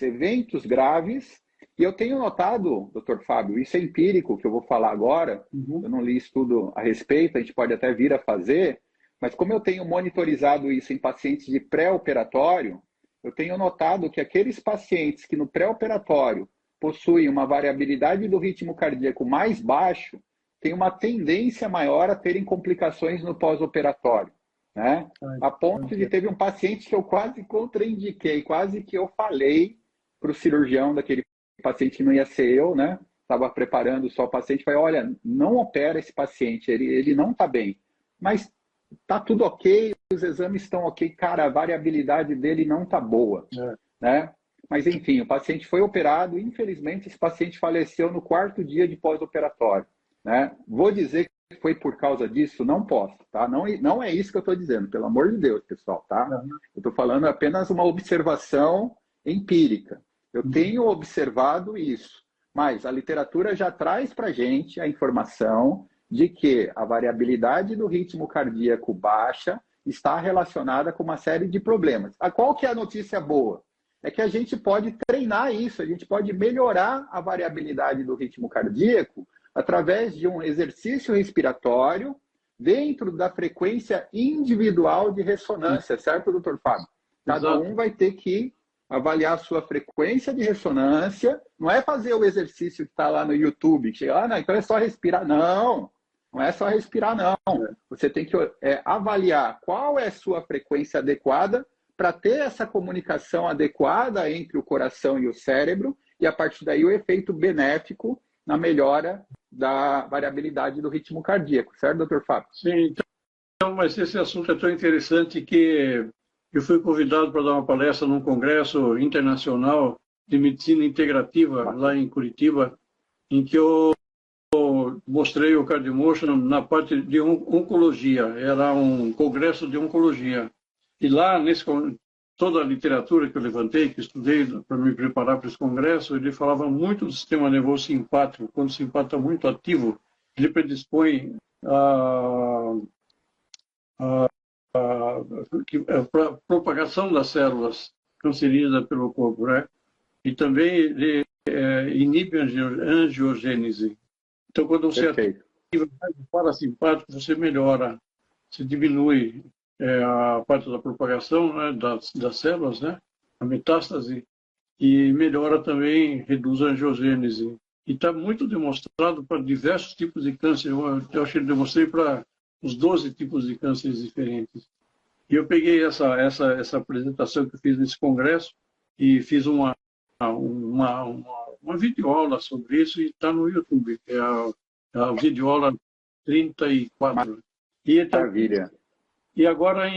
eventos graves. E eu tenho notado, doutor Fábio, isso é empírico, que eu vou falar agora, eu não li estudo a respeito, a gente pode até vir a fazer, mas como eu tenho monitorizado isso em pacientes de pré-operatório, eu tenho notado que aqueles pacientes que no pré-operatório possuem uma variabilidade do ritmo cardíaco mais baixo, têm uma tendência maior a terem complicações no pós-operatório, né? A ponto de teve um paciente que eu quase contraindiquei, quase que eu falei para o cirurgião daquele paciente que não ia ser eu, né? Estava preparando só o paciente, falei, olha, não opera esse paciente, ele não está bem, mas tá tudo ok, os exames estão ok, cara, a variabilidade dele não tá boa, né? Mas enfim, o paciente foi operado, infelizmente esse paciente faleceu no 4º dia de pós-operatório, né? Vou dizer que foi por causa disso? Não posso, tá? Não é isso que eu estou dizendo, pelo amor de Deus, pessoal, tá? Eu estou falando apenas uma observação empírica. Eu tenho observado isso, mas a literatura já traz para a gente a informação de que a variabilidade do ritmo cardíaco baixa está relacionada com uma série de problemas. Qual que é a notícia boa? É que a gente pode treinar isso, a gente pode melhorar a variabilidade do ritmo cardíaco através de um exercício respiratório dentro da frequência individual de ressonância, certo, doutor Fábio? Cada um vai ter que avaliar a sua frequência de ressonância, não é fazer o exercício que está lá no YouTube, que chega, não, então é só respirar. Não, não é só respirar, não. Você tem que avaliar qual é a sua frequência adequada para ter essa comunicação adequada entre o coração e o cérebro e, a partir daí, o efeito benéfico na melhora da variabilidade do ritmo cardíaco. Certo, doutor Fábio? Sim, então, mas esse assunto é tão interessante que eu fui convidado para dar uma palestra num congresso internacional de medicina integrativa lá em Curitiba, em que eu mostrei o CardioEmotion na parte de oncologia. Era um congresso de oncologia. E lá, toda a literatura que eu levantei, que estudei para me preparar para esse congresso, ele falava muito do sistema nervoso simpático. Quando o simpático está muito ativo, ele predispõe a propagação das células cancerígenas pelo corpo, né? E também ele inibe a angiogênese. Então, quando você ativa mais o parasimpático, você melhora, você diminui a parte da propagação, né, das células, né, a metástase, e melhora também, reduz a angiogênese. E está muito demonstrado para diversos tipos de câncer. Eu acho que eu demonstrei para os 12 tipos de cânceres diferentes. E eu peguei essa apresentação que eu fiz nesse congresso e fiz uma videoaula sobre isso e está no YouTube. É a videoaula 34. Maravilha. E agora,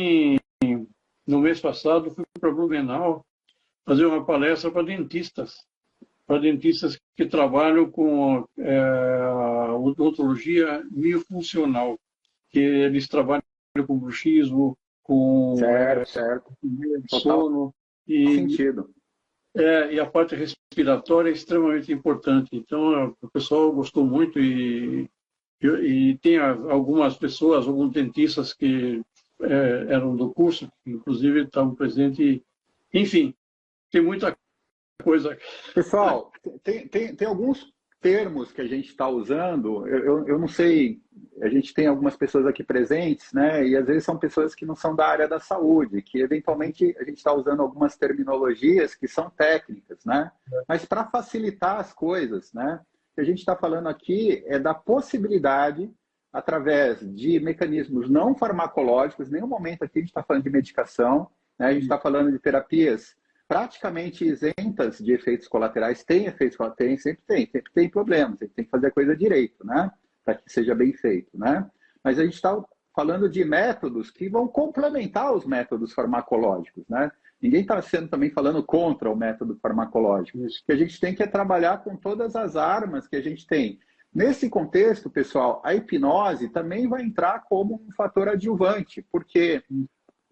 no mês passado, fui para Blumenau fazer uma palestra para dentistas que trabalham com odontologia miofuncional, que eles trabalham com bruxismo, com certo. sono. Sentido. E a parte respiratória é extremamente importante. Então, o pessoal gostou muito e tem algumas pessoas, alguns dentistas que eram do curso, que inclusive estavam presentes. Enfim, tem muita coisa. Pessoal, tem alguns termos que a gente está usando, eu não sei, a gente tem algumas pessoas aqui presentes, né? E às vezes são pessoas que não são da área da saúde, que eventualmente a gente está usando algumas terminologias que são técnicas, né? Mas para facilitar as coisas, né? O que a gente está falando aqui é da possibilidade, através de mecanismos não farmacológicos, em nenhum momento aqui a gente está falando de medicação, né? A gente está falando de terapias praticamente isentas de efeitos colaterais. Tem efeitos colaterais, sempre tem problemas, sempre tem que fazer a coisa direito, né? Para que seja bem feito, né? Mas a gente está falando de métodos que vão complementar os métodos farmacológicos, né? Ninguém está sendo também falando contra o método farmacológico. O que a gente tem que trabalhar com todas as armas que a gente tem. Nesse contexto, pessoal, a hipnose também vai entrar como um fator adjuvante, porque,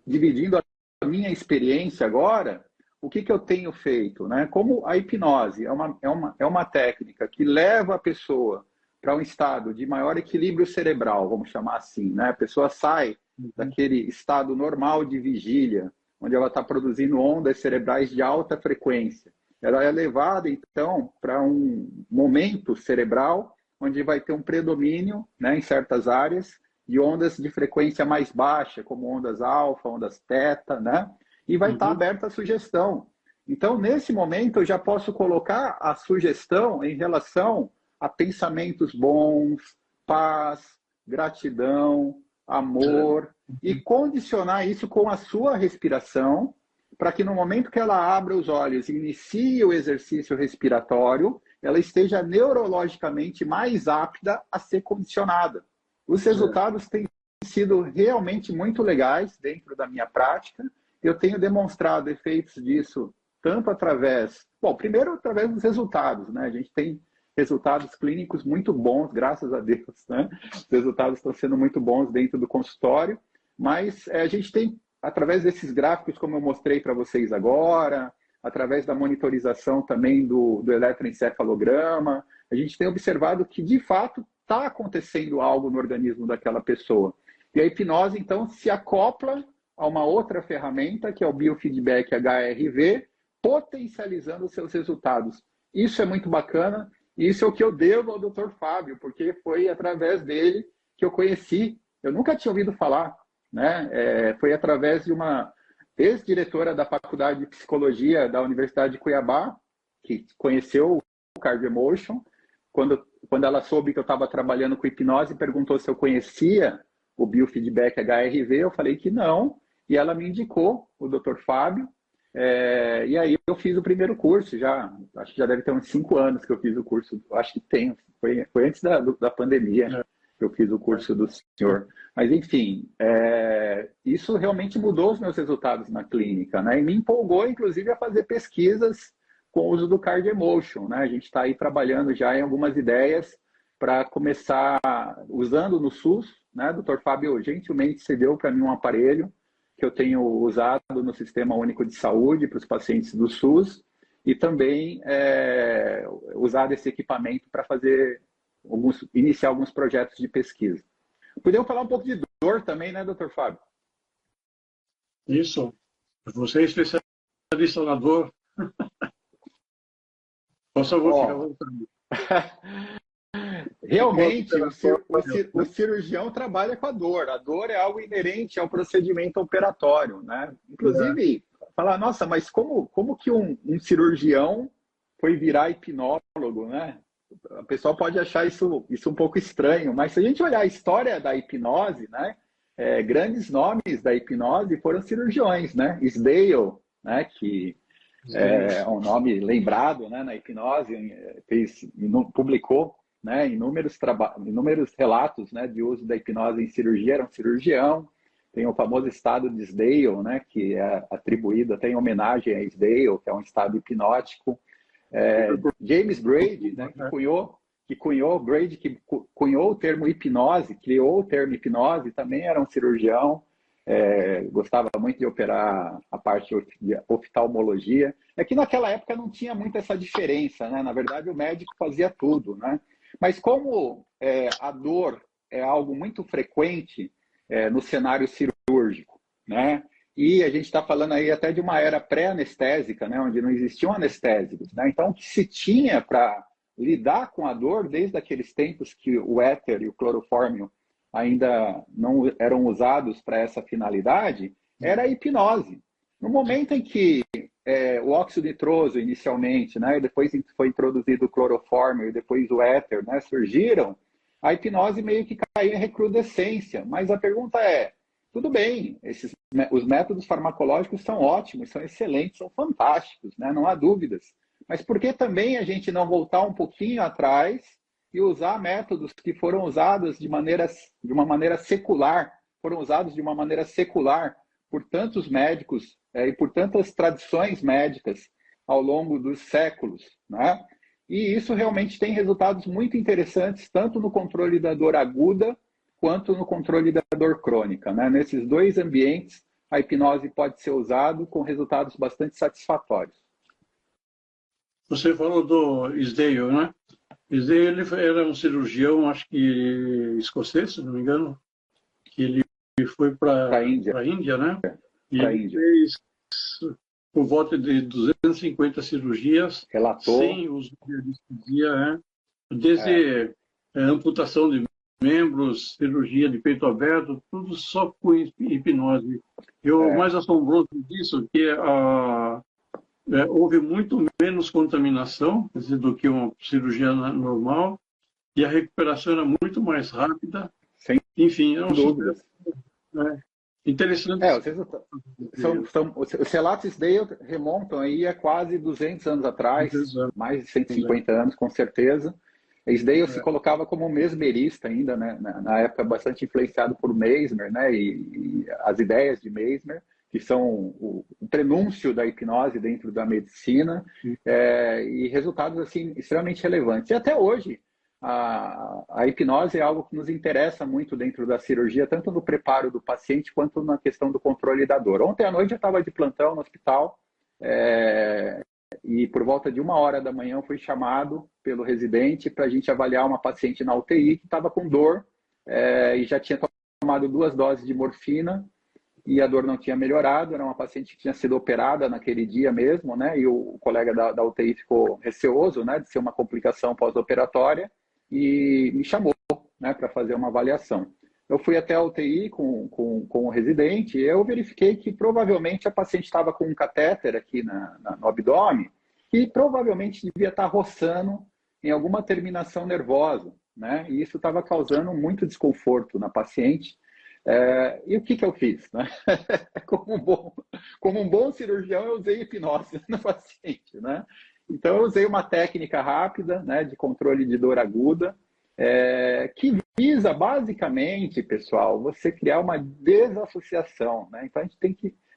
dividindo a minha experiência agora, o que eu tenho feito, né? Como a hipnose é uma técnica que leva a pessoa para um estado de maior equilíbrio cerebral, vamos chamar assim, né? A pessoa sai daquele estado normal de vigília, onde ela está produzindo ondas cerebrais de alta frequência. Ela é levada, então, para um momento cerebral onde vai ter um predomínio, né, em certas áreas de ondas de frequência mais baixa, como ondas alfa, ondas teta, né? E vai estar aberta a sugestão. Então, nesse momento, eu já posso colocar a sugestão em relação a pensamentos bons, paz, gratidão, amor, e condicionar isso com a sua respiração, para que no momento que ela abra os olhos e inicie o exercício respiratório, ela esteja neurologicamente mais apta a ser condicionada. Os resultados têm sido realmente muito legais dentro da minha prática. Eu tenho demonstrado efeitos disso tanto através... Bom, primeiro através dos resultados, né? A gente tem resultados clínicos muito bons, graças a Deus, né? Os resultados estão sendo muito bons dentro do consultório, mas a gente tem, através desses gráficos, como eu mostrei para vocês agora, através da monitorização também do eletroencefalograma, a gente tem observado que, de fato, está acontecendo algo no organismo daquela pessoa. E a hipnose, então, se acopla a uma outra ferramenta, que é o biofeedback HRV, potencializando os seus resultados. Isso é muito bacana, e isso é o que eu devo ao Dr. Fábio, porque foi através dele que eu conheci. Eu nunca tinha ouvido falar, né? Foi através de uma ex-diretora da Faculdade de Psicologia da Universidade de Cuiabá, que conheceu o Cardio Emotion. Quando ela soube que eu estava trabalhando com hipnose, perguntou se eu conhecia o biofeedback HRV, eu falei que não, e ela me indicou o Dr. Fábio, e aí eu fiz o primeiro curso, acho que já deve ter uns 5 anos que eu fiz o curso, acho que tem, foi antes da pandemia que eu fiz o curso do senhor. Mas, enfim, isso realmente mudou os meus resultados na clínica, né? E me empolgou, inclusive, a fazer pesquisas com o uso do Cardio Emotion, né? A gente está aí trabalhando já em algumas ideias para começar usando no SUS, né? O Dr. Fábio gentilmente cedeu para mim um aparelho que eu tenho usado no Sistema Único de Saúde para os pacientes do SUS e também usado esse equipamento para iniciar alguns projetos de pesquisa. Podemos falar um pouco de dor também, né, Dr. Fábio? Isso. Você é especialista na dor. Por favor, fica à vontade. realmente, o cirurgião trabalha com a dor é algo inerente ao procedimento operatório, né? Inclusive, falar, nossa, mas como que um cirurgião foi virar hipnólogo, né? O pessoal pode achar isso um pouco estranho, mas se a gente olhar a história da hipnose, né? Grandes nomes da hipnose foram cirurgiões, né? Sdale, né? Que é um nome lembrado, né? Na hipnose, publicou, né? Inúmeros relatos, né? De uso da hipnose em cirurgia, era um cirurgião. Tem o famoso estado de Sdale, né? Que é atribuído até em homenagem a Sdale, que é um estado hipnótico. James Brady, né? Que cunhou o termo hipnose, criou o termo hipnose, também era um cirurgião, gostava muito de operar a parte de oftalmologia. É que naquela época não tinha muito essa diferença, né? Na verdade, o médico fazia tudo, né? Mas como a dor é algo muito frequente no cenário cirúrgico, né? E a gente está falando aí até de uma era pré-anestésica, né? Onde não existiam anestésicos, né? Então, o que se tinha para lidar com a dor, desde aqueles tempos que o éter e o clorofórmio ainda não eram usados para essa finalidade, era a hipnose. No momento em que o óxido nitroso, inicialmente, né, e depois foi introduzido o clorofórmio e depois o éter, né, surgiram, a hipnose meio que caiu em recrudescência. Mas a pergunta é, tudo bem, os métodos farmacológicos são ótimos, são excelentes, são fantásticos, né, não há dúvidas. Mas por que também a gente não voltar um pouquinho atrás e usar métodos que foram usados de uma maneira secular, por tantos médicos e por tantas tradições médicas ao longo dos séculos, né? E isso realmente tem resultados muito interessantes, tanto no controle da dor aguda, quanto no controle da dor crônica, né? Nesses dois ambientes, a hipnose pode ser usada com resultados bastante satisfatórios. Você falou do Sdale, né? Sdale ele era um cirurgião, acho que escocês, se não me engano, que ele foi para a Índia, né? E ele fez por volta de 250 cirurgias, sem uso de anestesia, né? Desde amputação de membros, cirurgia de peito aberto, tudo só com hipnose. E o mais assombroso disso é que houve muito menos contaminação, quer dizer, do que uma cirurgia normal, e a recuperação era muito mais rápida. Sem Enfim, dúvidas. Interessante. Os relatos dele remontam aí a quase 200 anos atrás, mais de 150 anos, com certeza. Sdale se colocava como mesmerista ainda, né? Na época bastante influenciado por Mesmer, né? E as ideias de Mesmer, que são o prenúncio da hipnose dentro da medicina, e resultados assim extremamente relevantes. E até hoje, a hipnose é algo que nos interessa muito dentro da cirurgia, tanto no preparo do paciente quanto na questão do controle da dor. Ontem à noite eu estava de plantão no hospital, e por volta de 1h da manhã eu fui chamado pelo residente para a gente avaliar uma paciente na UTI que estava com dor, e já tinha tomado 2 doses de morfina, e a dor não tinha melhorado. Era uma paciente que tinha sido operada naquele dia mesmo, né? E o colega da UTI ficou receoso, né, de ser uma complicação pós-operatória, e me chamou, né, para fazer uma avaliação. Eu fui até a UTI com o residente e eu verifiquei que provavelmente a paciente estava com um catéter aqui no abdômen, que provavelmente devia estar roçando em alguma terminação nervosa, né? E isso estava causando muito desconforto na paciente. E o que eu fiz, né? Como um bom cirurgião, eu usei hipnose no paciente, né? Então, eu usei uma técnica rápida, né, de controle de dor aguda, que visa, basicamente, pessoal, você criar uma desassociação, né? Então,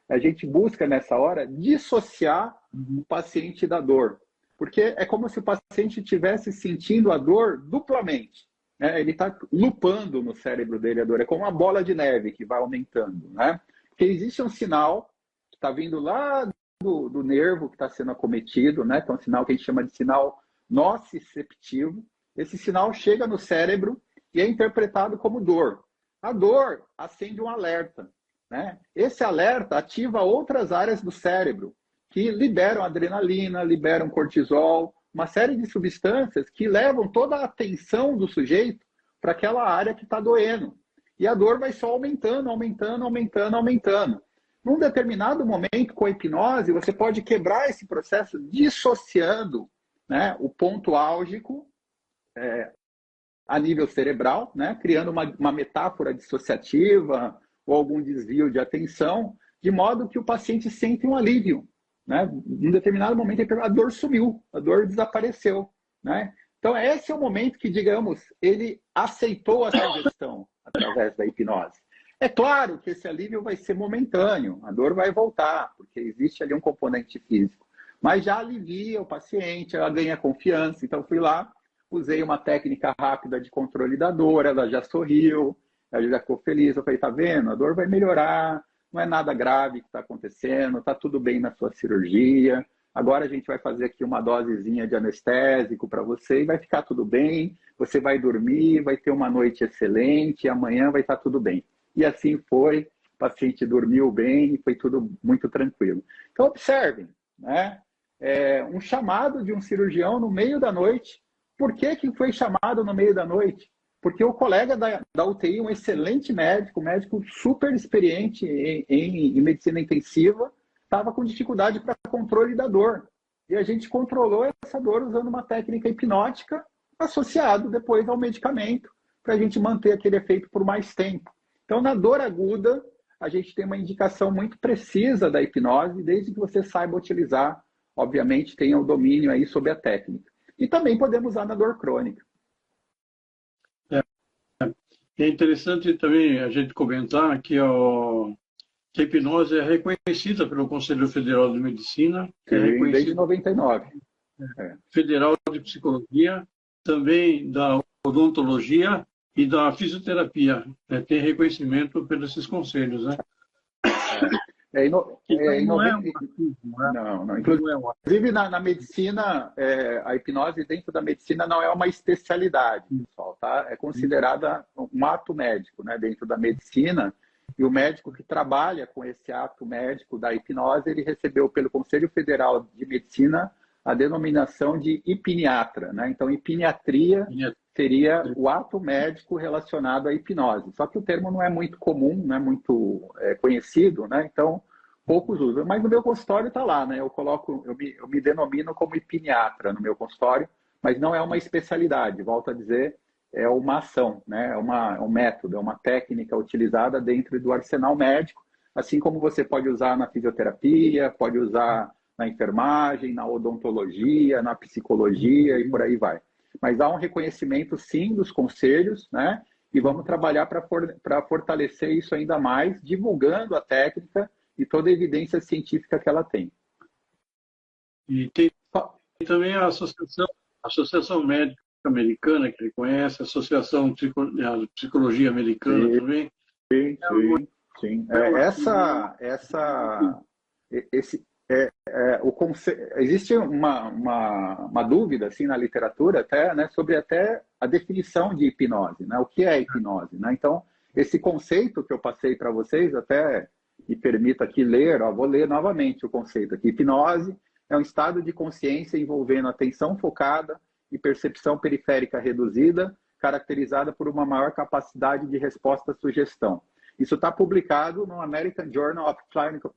a gente busca, nessa hora, dissociar o paciente da dor. Porque é como se o paciente estivesse sentindo a dor duplamente. Ele está lupando no cérebro dele a dor. É como uma bola de neve que vai aumentando, né? Porque existe um sinal que está vindo lá do nervo que está sendo acometido, né? Então, um sinal que a gente chama de sinal nociceptivo. Esse sinal chega no cérebro e é interpretado como dor. A dor acende um alerta, né? Esse alerta ativa outras áreas do cérebro que liberam adrenalina, liberam cortisol, uma série de substâncias que levam toda a atenção do sujeito para aquela área que está doendo. E a dor vai só aumentando, aumentando, aumentando, aumentando. Num determinado momento, com a hipnose, você pode quebrar esse processo dissociando, né, o ponto álgico a nível cerebral, né, criando uma metáfora dissociativa ou algum desvio de atenção, de modo que o paciente sente um alívio. Né? Em determinado momento, a dor sumiu, a dor desapareceu. Né? Então, esse é o momento que, digamos, ele aceitou a sugestão através da hipnose. É claro que esse alívio vai ser momentâneo, a dor vai voltar, porque existe ali um componente físico. Mas já alivia o paciente, ela ganha confiança. Então, fui lá, usei uma técnica rápida de controle da dor, ela já sorriu, ela já ficou feliz. Eu falei, tá vendo? A dor vai melhorar, não é nada grave que está acontecendo, está tudo bem na sua cirurgia. Agora a gente vai fazer aqui uma dosezinha de anestésico para você e vai ficar tudo bem. Você vai dormir, vai ter uma noite excelente, e amanhã vai estar tudo bem. E assim foi, o paciente dormiu bem e foi tudo muito tranquilo. Então, observem, né? Um chamado de um cirurgião no meio da noite. Por que foi chamado no meio da noite? Porque o colega da UTI, um excelente médico, um médico super experiente em medicina intensiva, estava com dificuldade para controle da dor. E a gente controlou essa dor usando uma técnica hipnótica associado depois ao medicamento, para a gente manter aquele efeito por mais tempo. Então, na dor aguda, a gente tem uma indicação muito precisa da hipnose, desde que você saiba utilizar, obviamente, tenha o domínio aí sobre a técnica. E também podemos usar na dor crônica. É interessante também a gente comentar que a hipnose é reconhecida pelo Conselho Federal de Medicina, que é reconhecida desde 99. Federal de Psicologia, também da odontologia e da fisioterapia. Tem reconhecimento pelos esses conselhos, né? Inclusive, na medicina, a hipnose dentro da medicina não é uma especialidade, pessoal, tá? É considerada um ato médico, né, dentro da medicina, e o médico que trabalha com esse ato médico da hipnose, ele recebeu pelo Conselho Federal de Medicina a denominação de hipniatra, né? Então, hipniatria seria o ato médico relacionado à hipnose. Só que o termo não é muito comum, não é muito conhecido, né? Então, poucos usam. Mas no meu consultório está lá, né? Eu me denomino como hipniatra no meu consultório, mas não é uma especialidade, volto a dizer, é uma ação, né? É um método, é uma técnica utilizada dentro do arsenal médico, assim como você pode usar na fisioterapia, pode usar na enfermagem, na odontologia, na psicologia e por aí vai. Mas há um reconhecimento, sim, dos conselhos, né? E vamos trabalhar para fortalecer isso ainda mais, divulgando a técnica e toda a evidência científica que ela tem. E tem também a Associação Médica Americana, que ele conhece, a Associação de Psicologia Americana também. Sim. Existe uma dúvida assim, na literatura até, né, sobre até a definição de hipnose, né? O que é hipnose? Né? Então, esse conceito que eu passei para vocês, até me permita aqui ler, vou ler novamente o conceito aqui. Hipnose é um estado de consciência envolvendo atenção focada e percepção periférica reduzida, caracterizada por uma maior capacidade de resposta à sugestão. Isso está publicado no American Journal of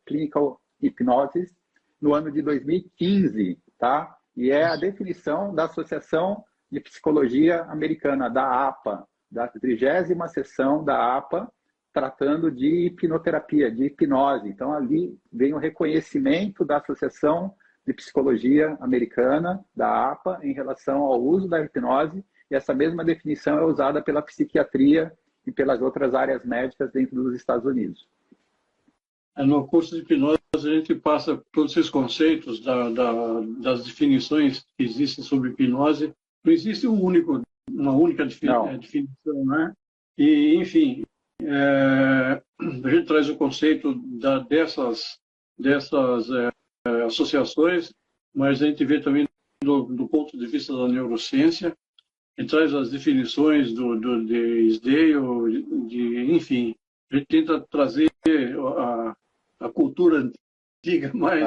Clinical Hypnosis no ano de 2015, tá? E é a definição da Associação de Psicologia Americana, da APA, da 30ª sessão da APA, tratando de hipnoterapia, de hipnose. Então, ali vem o reconhecimento da Associação de Psicologia Americana, da APA, em relação ao uso da hipnose, e essa mesma definição é usada pela psiquiatria e pelas outras áreas médicas dentro dos Estados Unidos. No curso de hipnose, a gente passa todos esses conceitos das definições que existem sobre hipnose. Não existe uma única definição, né? E, enfim, a gente traz o conceito dessas associações, mas a gente vê também do ponto de vista da neurociência, a gente traz as definições de Sdale, enfim, a gente tenta trazer a cultura antiga, mais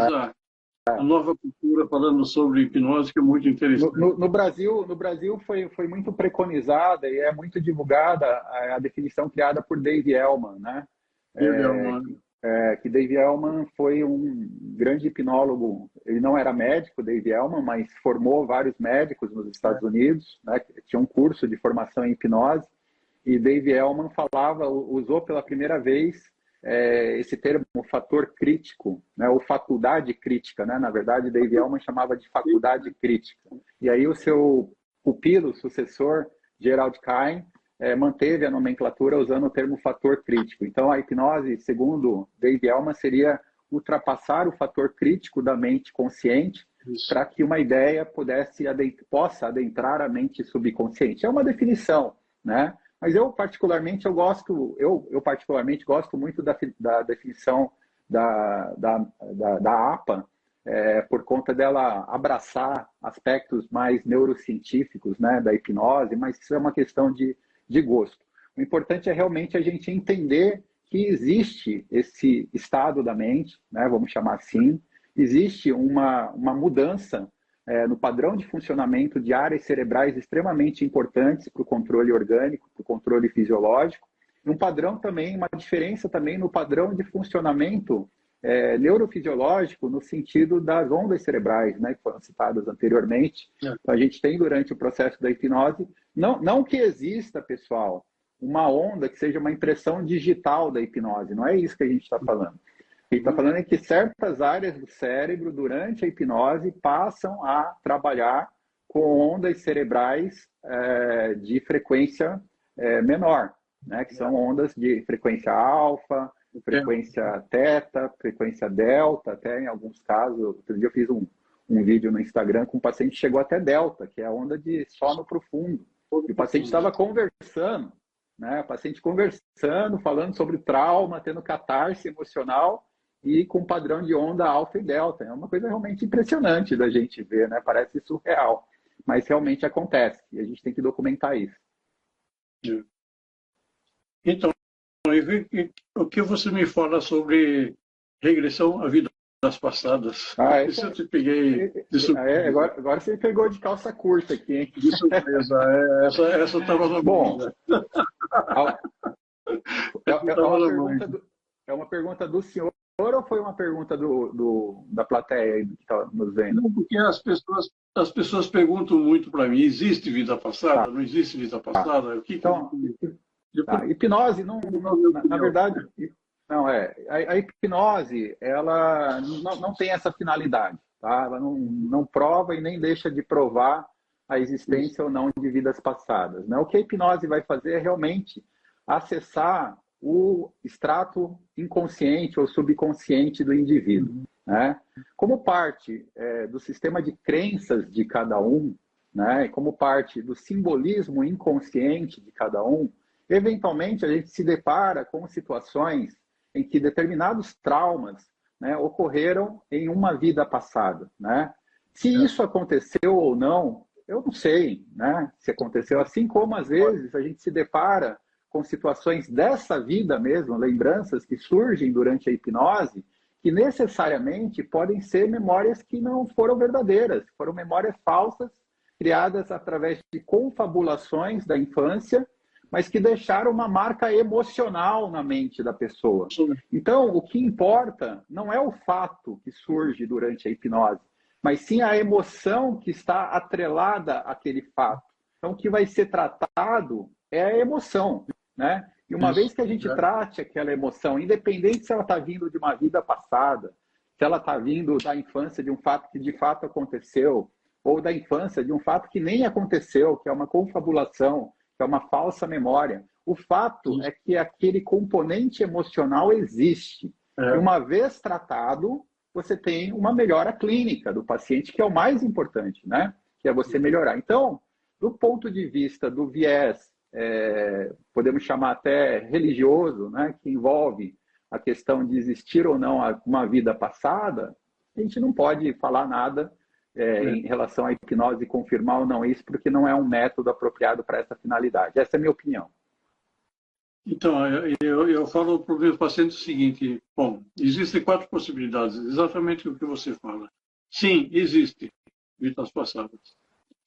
a nova cultura falando sobre hipnose, que é muito interessante. No Brasil foi muito preconizada e é muito divulgada a definição criada por Dave Elman, né? Que Dave Elman foi um grande hipnólogo. Ele não era médico, Dave Elman, mas formou vários médicos nos Estados Unidos, né? Tinha um curso de formação em hipnose. E Dave Elman usou pela primeira vez esse termo fator crítico, né? Ou faculdade crítica, né? Na verdade, Dave Elman chamava de faculdade crítica. E aí o seu pupilo, sucessor, Gerald Cain, manteve a nomenclatura usando o termo fator crítico. Então, a hipnose, segundo Dave Elman, seria ultrapassar o fator crítico da mente consciente para que uma ideia possa adentrar a mente subconsciente. É uma definição, né? Mas eu particularmente gosto muito da definição da APA, por conta dela abraçar aspectos mais neurocientíficos, né, da hipnose, mas isso é uma questão de gosto. O importante é realmente a gente entender que existe esse estado da mente, né, vamos chamar assim, existe uma mudança no padrão de funcionamento de áreas cerebrais extremamente importantes para o controle orgânico, para o controle fisiológico, e um padrão também, uma diferença também no padrão de funcionamento neurofisiológico no sentido das ondas cerebrais, né, que foram citadas anteriormente. Então, a gente tem durante o processo da hipnose, não que exista, pessoal, uma onda que seja uma impressão digital da hipnose, não é isso que a gente está falando. O que está falando é que certas áreas do cérebro, durante a hipnose, passam a trabalhar com ondas cerebrais de frequência menor, né? Que são ondas de frequência alfa, frequência teta, frequência delta, até em alguns casos. Outro dia eu fiz um vídeo no Instagram com um paciente que chegou até delta, que é a onda de sono profundo. E o paciente estava conversando, né? O paciente conversando, falando sobre trauma, tendo catarse emocional, e com padrão de onda alfa e delta. É uma coisa realmente impressionante da gente ver, né? Parece surreal, mas realmente acontece, e a gente tem que documentar isso. Então, o que você me fala sobre regressão à vida passadas? Isso eu te peguei de surpresa. Agora você me pegou de calça curta aqui, hein? De surpresa. Essa estava na bom. É uma pergunta do senhor ou foi uma pergunta da plateia aí que está nos vendo? Não, porque as pessoas perguntam muito para mim, existe vida passada? Tá. Não existe vida passada? O que então, a hipnose, na verdade, não a hipnose, ela não tem essa finalidade, tá? Ela não prova e nem deixa de provar a existência ou não de vidas passadas, né? O que a hipnose vai fazer é realmente acessar o extrato inconsciente ou subconsciente do indivíduo, né? Como parte do sistema de crenças de cada um, né? E como parte do simbolismo inconsciente de cada um, eventualmente a gente se depara com situações em que determinados traumas, né, ocorreram em uma vida passada, né? Se isso aconteceu ou não, eu não sei, né? Se aconteceu, assim como às vezes a gente se depara com situações dessa vida mesmo, lembranças que surgem durante a hipnose, que necessariamente podem ser memórias que não foram verdadeiras, foram memórias falsas, criadas através de confabulações da infância, mas que deixaram uma marca emocional na mente da pessoa. Então, o que importa não é o fato que surge durante a hipnose, mas sim a emoção que está atrelada àquele fato. Então, o que vai ser tratado é a emoção, né? E uma vez que a gente trate aquela emoção, independente se ela está vindo de uma vida passada, se ela está vindo da infância de um fato que de fato aconteceu, ou da infância de um fato que nem aconteceu, que é uma confabulação, que é uma falsa memória. O fato é que aquele componente emocional existe. E uma vez tratado, você tem uma melhora clínica do paciente, que é o mais importante, né? Que é você melhorar. Então, do ponto de vista do viés, podemos chamar até religioso, né? Que envolve a questão de existir ou não uma vida passada, a gente não pode falar nada em relação à hipnose, confirmar ou não isso, porque não é um método apropriado para essa finalidade. Essa é a minha opinião. Então, eu falo para os meus pacientes o seguinte: bom, existem 4 possibilidades, exatamente o que você fala. Sim, existe vidas passadas.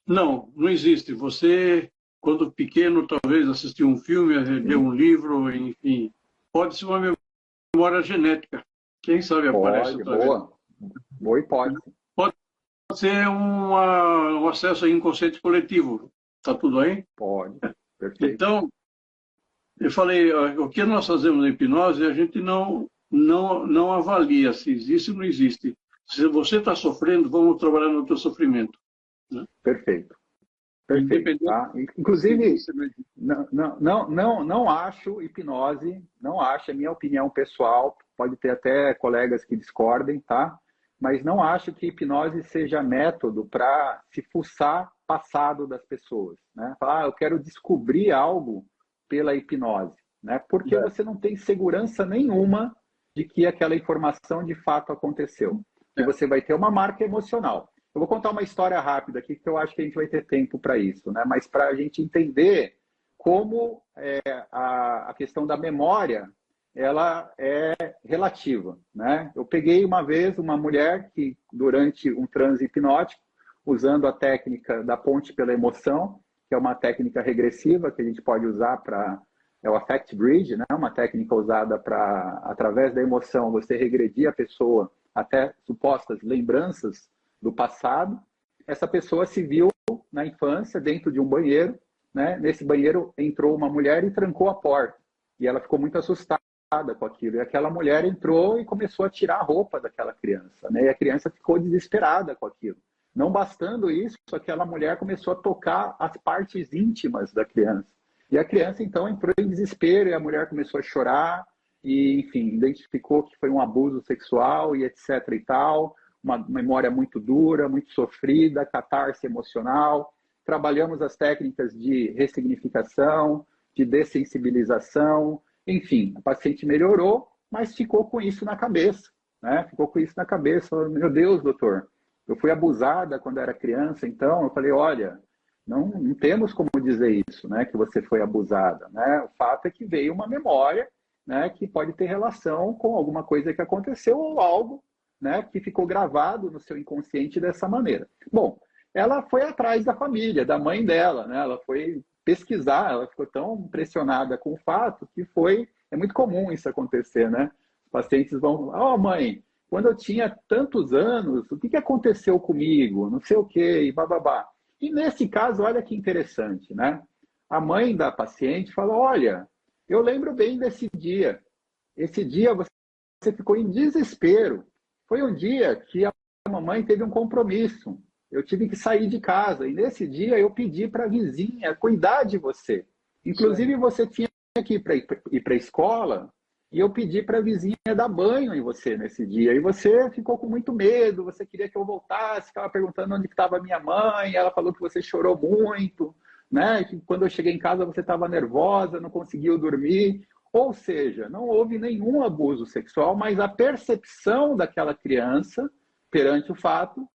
Não, não existe. Você, quando pequeno, talvez assistiu um filme, leu um livro, enfim. Pode ser uma memória genética. Quem sabe aparece Pode, outra vez. boa. Boa hipótese. Pode ser um acesso a inconsciente coletivo. Está tudo aí? Pode. Perfeito. Então, eu falei, o que nós fazemos na hipnose, a gente não avalia se existe ou não existe. Se você está sofrendo, vamos trabalhar no teu sofrimento. Né? Perfeito. Perfeito. Tá? Inclusive, não acho hipnose, não acho, é minha opinião pessoal, pode ter até colegas que discordem, tá? Mas não acho que hipnose seja método para se fuçar passado das pessoas, né? Falar, eu quero descobrir algo pela hipnose, né? Porque você não tem segurança nenhuma de que aquela informação de fato aconteceu. E você vai ter uma marca emocional. Eu vou contar uma história rápida aqui, que eu acho que a gente vai ter tempo para isso, né? Mas para a gente entender como a questão da memória ela é relativa, né? Eu peguei uma vez uma mulher que, durante um transe hipnótico, usando a técnica da ponte pela emoção, que é uma técnica regressiva que a gente pode usar para... É o Affect Bridge, né? Uma técnica usada para, através da emoção, você regredir a pessoa até supostas lembranças do passado. Essa pessoa se viu na infância dentro de um banheiro, né? Nesse banheiro entrou uma mulher e trancou a porta. E ela ficou muito assustada com aquilo. E aquela mulher entrou e começou a tirar a roupa daquela criança, né? E a criança ficou desesperada com aquilo. Não bastando isso, aquela mulher começou a tocar as partes íntimas da criança. E a criança, então, entrou em desespero e a mulher começou a chorar e, enfim, identificou que foi um abuso sexual e etc e tal. Uma memória muito dura, muito sofrida, catarse emocional. Trabalhamos as técnicas de ressignificação, de dessensibilização. Enfim, a paciente melhorou, mas ficou com isso na cabeça, né? Ficou com isso na cabeça. Falou, meu Deus, doutor, eu fui abusada quando era criança, então eu falei, olha, não temos como dizer isso, né? Que você foi abusada, né? O fato é que veio uma memória, né? Que pode ter relação com alguma coisa que aconteceu ou algo, né? Que ficou gravado no seu inconsciente dessa maneira. Bom, ela foi atrás da família, da mãe dela, né? Ela foi pesquisar, ela ficou tão impressionada com o fato que é muito comum isso acontecer, né? Os pacientes vão, mãe, quando eu tinha tantos anos, o que aconteceu comigo? Não sei o quê, e bababá. E nesse caso, olha que interessante, né? A mãe da paciente falou, olha, eu lembro bem desse dia. Esse dia você ficou em desespero. Foi um dia que a mamãe teve um compromisso. Eu tive que sair de casa. E nesse dia eu pedi para a vizinha cuidar de você. Inclusive, você tinha que ir para a escola e eu pedi para a vizinha dar banho em você nesse dia. E você ficou com muito medo, você queria que eu voltasse, ficava perguntando onde estava a minha mãe. Ela falou que você chorou muito, né? Que quando eu cheguei em casa você estava nervosa, não conseguiu dormir. Ou seja, não houve nenhum abuso sexual, mas a percepção daquela criança perante o fato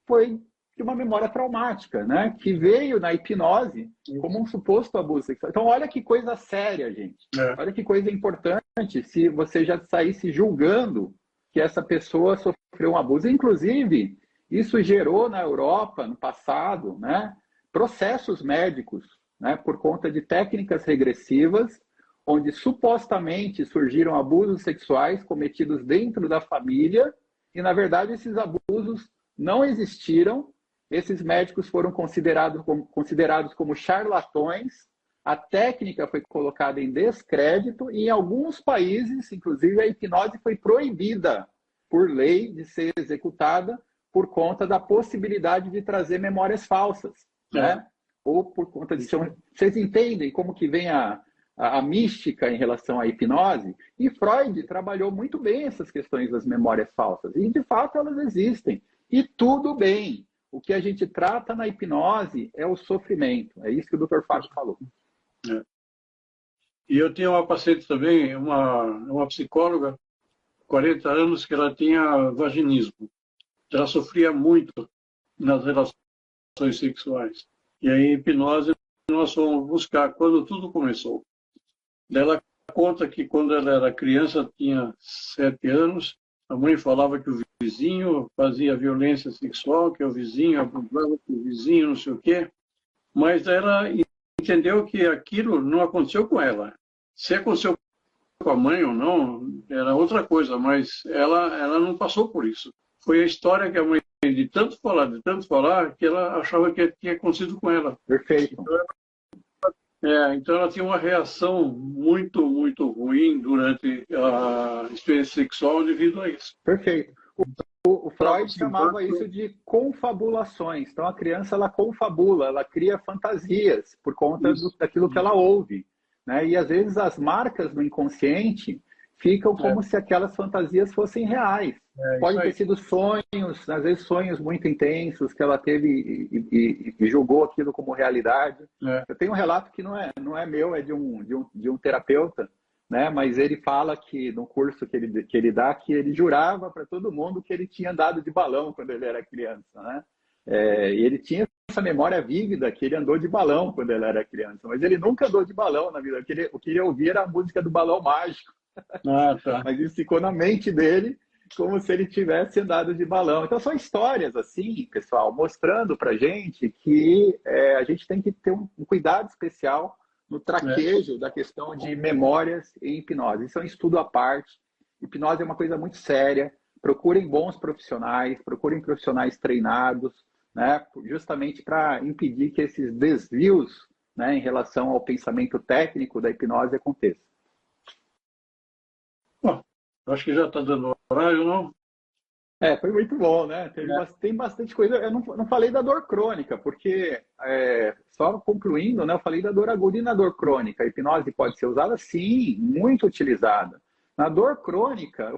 foi de uma memória traumática, né? Que veio na hipnose como um suposto abuso sexual. Então, olha que coisa séria, gente. Olha que coisa importante se você já saísse julgando que essa pessoa sofreu um abuso. Inclusive, isso gerou na Europa, no passado, né, processos médicos, né, por conta de técnicas regressivas, onde supostamente surgiram abusos sexuais cometidos dentro da família e, na verdade, esses abusos não existiram. Esses médicos foram considerados como charlatões, a técnica foi colocada em descrédito e em alguns países, inclusive, a hipnose foi proibida por lei de ser executada por conta da possibilidade de trazer memórias falsas, né? Ou por conta de... Vocês entendem como que vem a mística em relação à hipnose? E Freud trabalhou muito bem essas questões das memórias falsas. E, de fato, elas existem. E tudo bem. O que a gente trata na hipnose é o sofrimento. É isso que o Dr. Fábio falou. E eu tinha uma paciente também, uma psicóloga, 40 anos, que ela tinha vaginismo. Ela sofria muito nas relações sexuais. E aí, em hipnose, nós fomos buscar quando tudo começou. Ela conta que quando ela era criança, tinha 7 anos, A mãe falava que o vizinho fazia violência sexual, que o vizinho abusava, que o vizinho não sei o quê, mas ela entendeu que aquilo não aconteceu com ela. Se aconteceu com a mãe ou não, era outra coisa, mas ela não passou por isso. Foi a história que a mãe, de tanto falar, que ela achava que tinha acontecido com ela. Perfeito. Então ela tinha uma reação muito, muito ruim durante a experiência sexual devido a isso. Perfeito. O Freud chamava isso de confabulações. Então, a criança, ela confabula, ela cria fantasias por conta daquilo que ela ouve, né? E, às vezes, as marcas no inconsciente ficam como se aquelas fantasias fossem reais. Pode ter sido sonhos, às vezes sonhos muito intensos que ela teve e julgou aquilo como realidade. Eu tenho um relato que não é meu, é de um terapeuta, né? Mas ele fala que no curso que ele dá, que ele jurava para todo mundo que ele tinha andado de balão quando ele era criança, né? E ele tinha essa memória vívida que ele andou de balão quando ele era criança, mas ele nunca andou de balão na vida. O que ele ouvia era a música do Balão Mágico. Tá. Mas isso ficou na mente dele como se ele tivesse andado de balão. Então são histórias assim, pessoal, mostrando para gente que a gente tem que ter um cuidado especial no traquejo da questão de memórias e hipnose. Isso é um estudo à parte. Hipnose é uma coisa muito séria. Procurem bons profissionais, procurem profissionais treinados, né, justamente para impedir que esses desvios, né, em relação ao pensamento técnico da hipnose aconteçam. Bom, acho que já está dando horário, não? Foi muito bom, né? Tem bastante coisa. Eu não falei da dor crônica, porque, só concluindo, né, eu falei da dor aguda e na dor crônica. A hipnose pode ser usada? Sim, muito utilizada. Na dor crônica,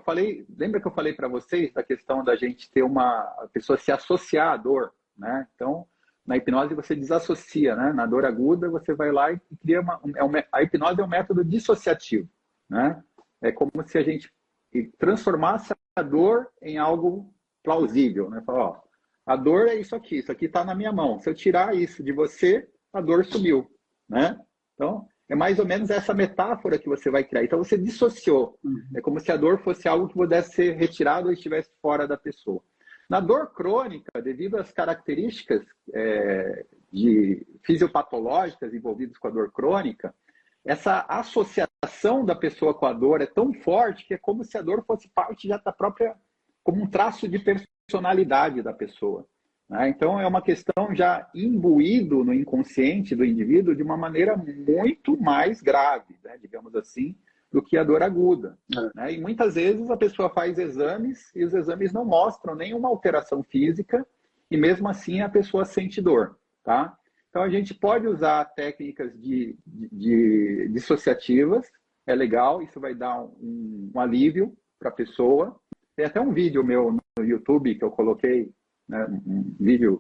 lembra que eu falei para vocês da questão da gente ter a pessoa se associar à dor, né? Então, na hipnose você desassocia, né? Na dor aguda você vai lá e cria a hipnose é um método dissociativo, né? É como se a gente transformasse a dor em algo plausível, né? Falar, ó, a dor é isso aqui está na minha mão. Se eu tirar isso de você, a dor sumiu, né? Então, é mais ou menos essa metáfora que você vai criar. Então, você dissociou. É como se a dor fosse algo que pudesse ser retirado ou estivesse fora da pessoa. Na dor crônica, devido às características de fisiopatológicas envolvidas com a dor crônica, essa associação da pessoa com a dor é tão forte que é como se a dor fosse parte já da própria, como um traço de personalidade da pessoa, né? Então é uma questão já imbuído no inconsciente do indivíduo de uma maneira muito mais grave, né, digamos assim, do que a dor aguda, né? E muitas vezes a pessoa faz exames e os exames não mostram nenhuma alteração física e mesmo assim a pessoa sente dor, tá? Então, a gente pode usar técnicas dissociativas, é legal, isso vai dar um alívio para a pessoa. Tem até um vídeo meu no YouTube que eu coloquei, né,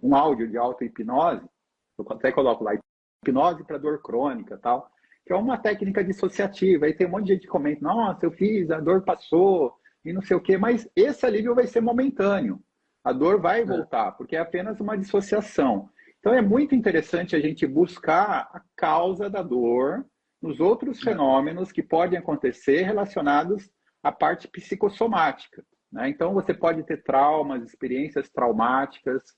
um áudio de auto-hipnose, eu até coloco lá, hipnose para dor crônica, tal, que é uma técnica dissociativa. Aí tem um monte de gente que comenta, nossa, eu fiz, a dor passou, e não sei o quê, mas esse alívio vai ser momentâneo. A dor vai voltar, porque é apenas uma dissociação. Então, é muito interessante a gente buscar a causa da dor nos outros fenômenos que podem acontecer relacionados à parte psicossomática, né? Então, você pode ter traumas, experiências traumáticas,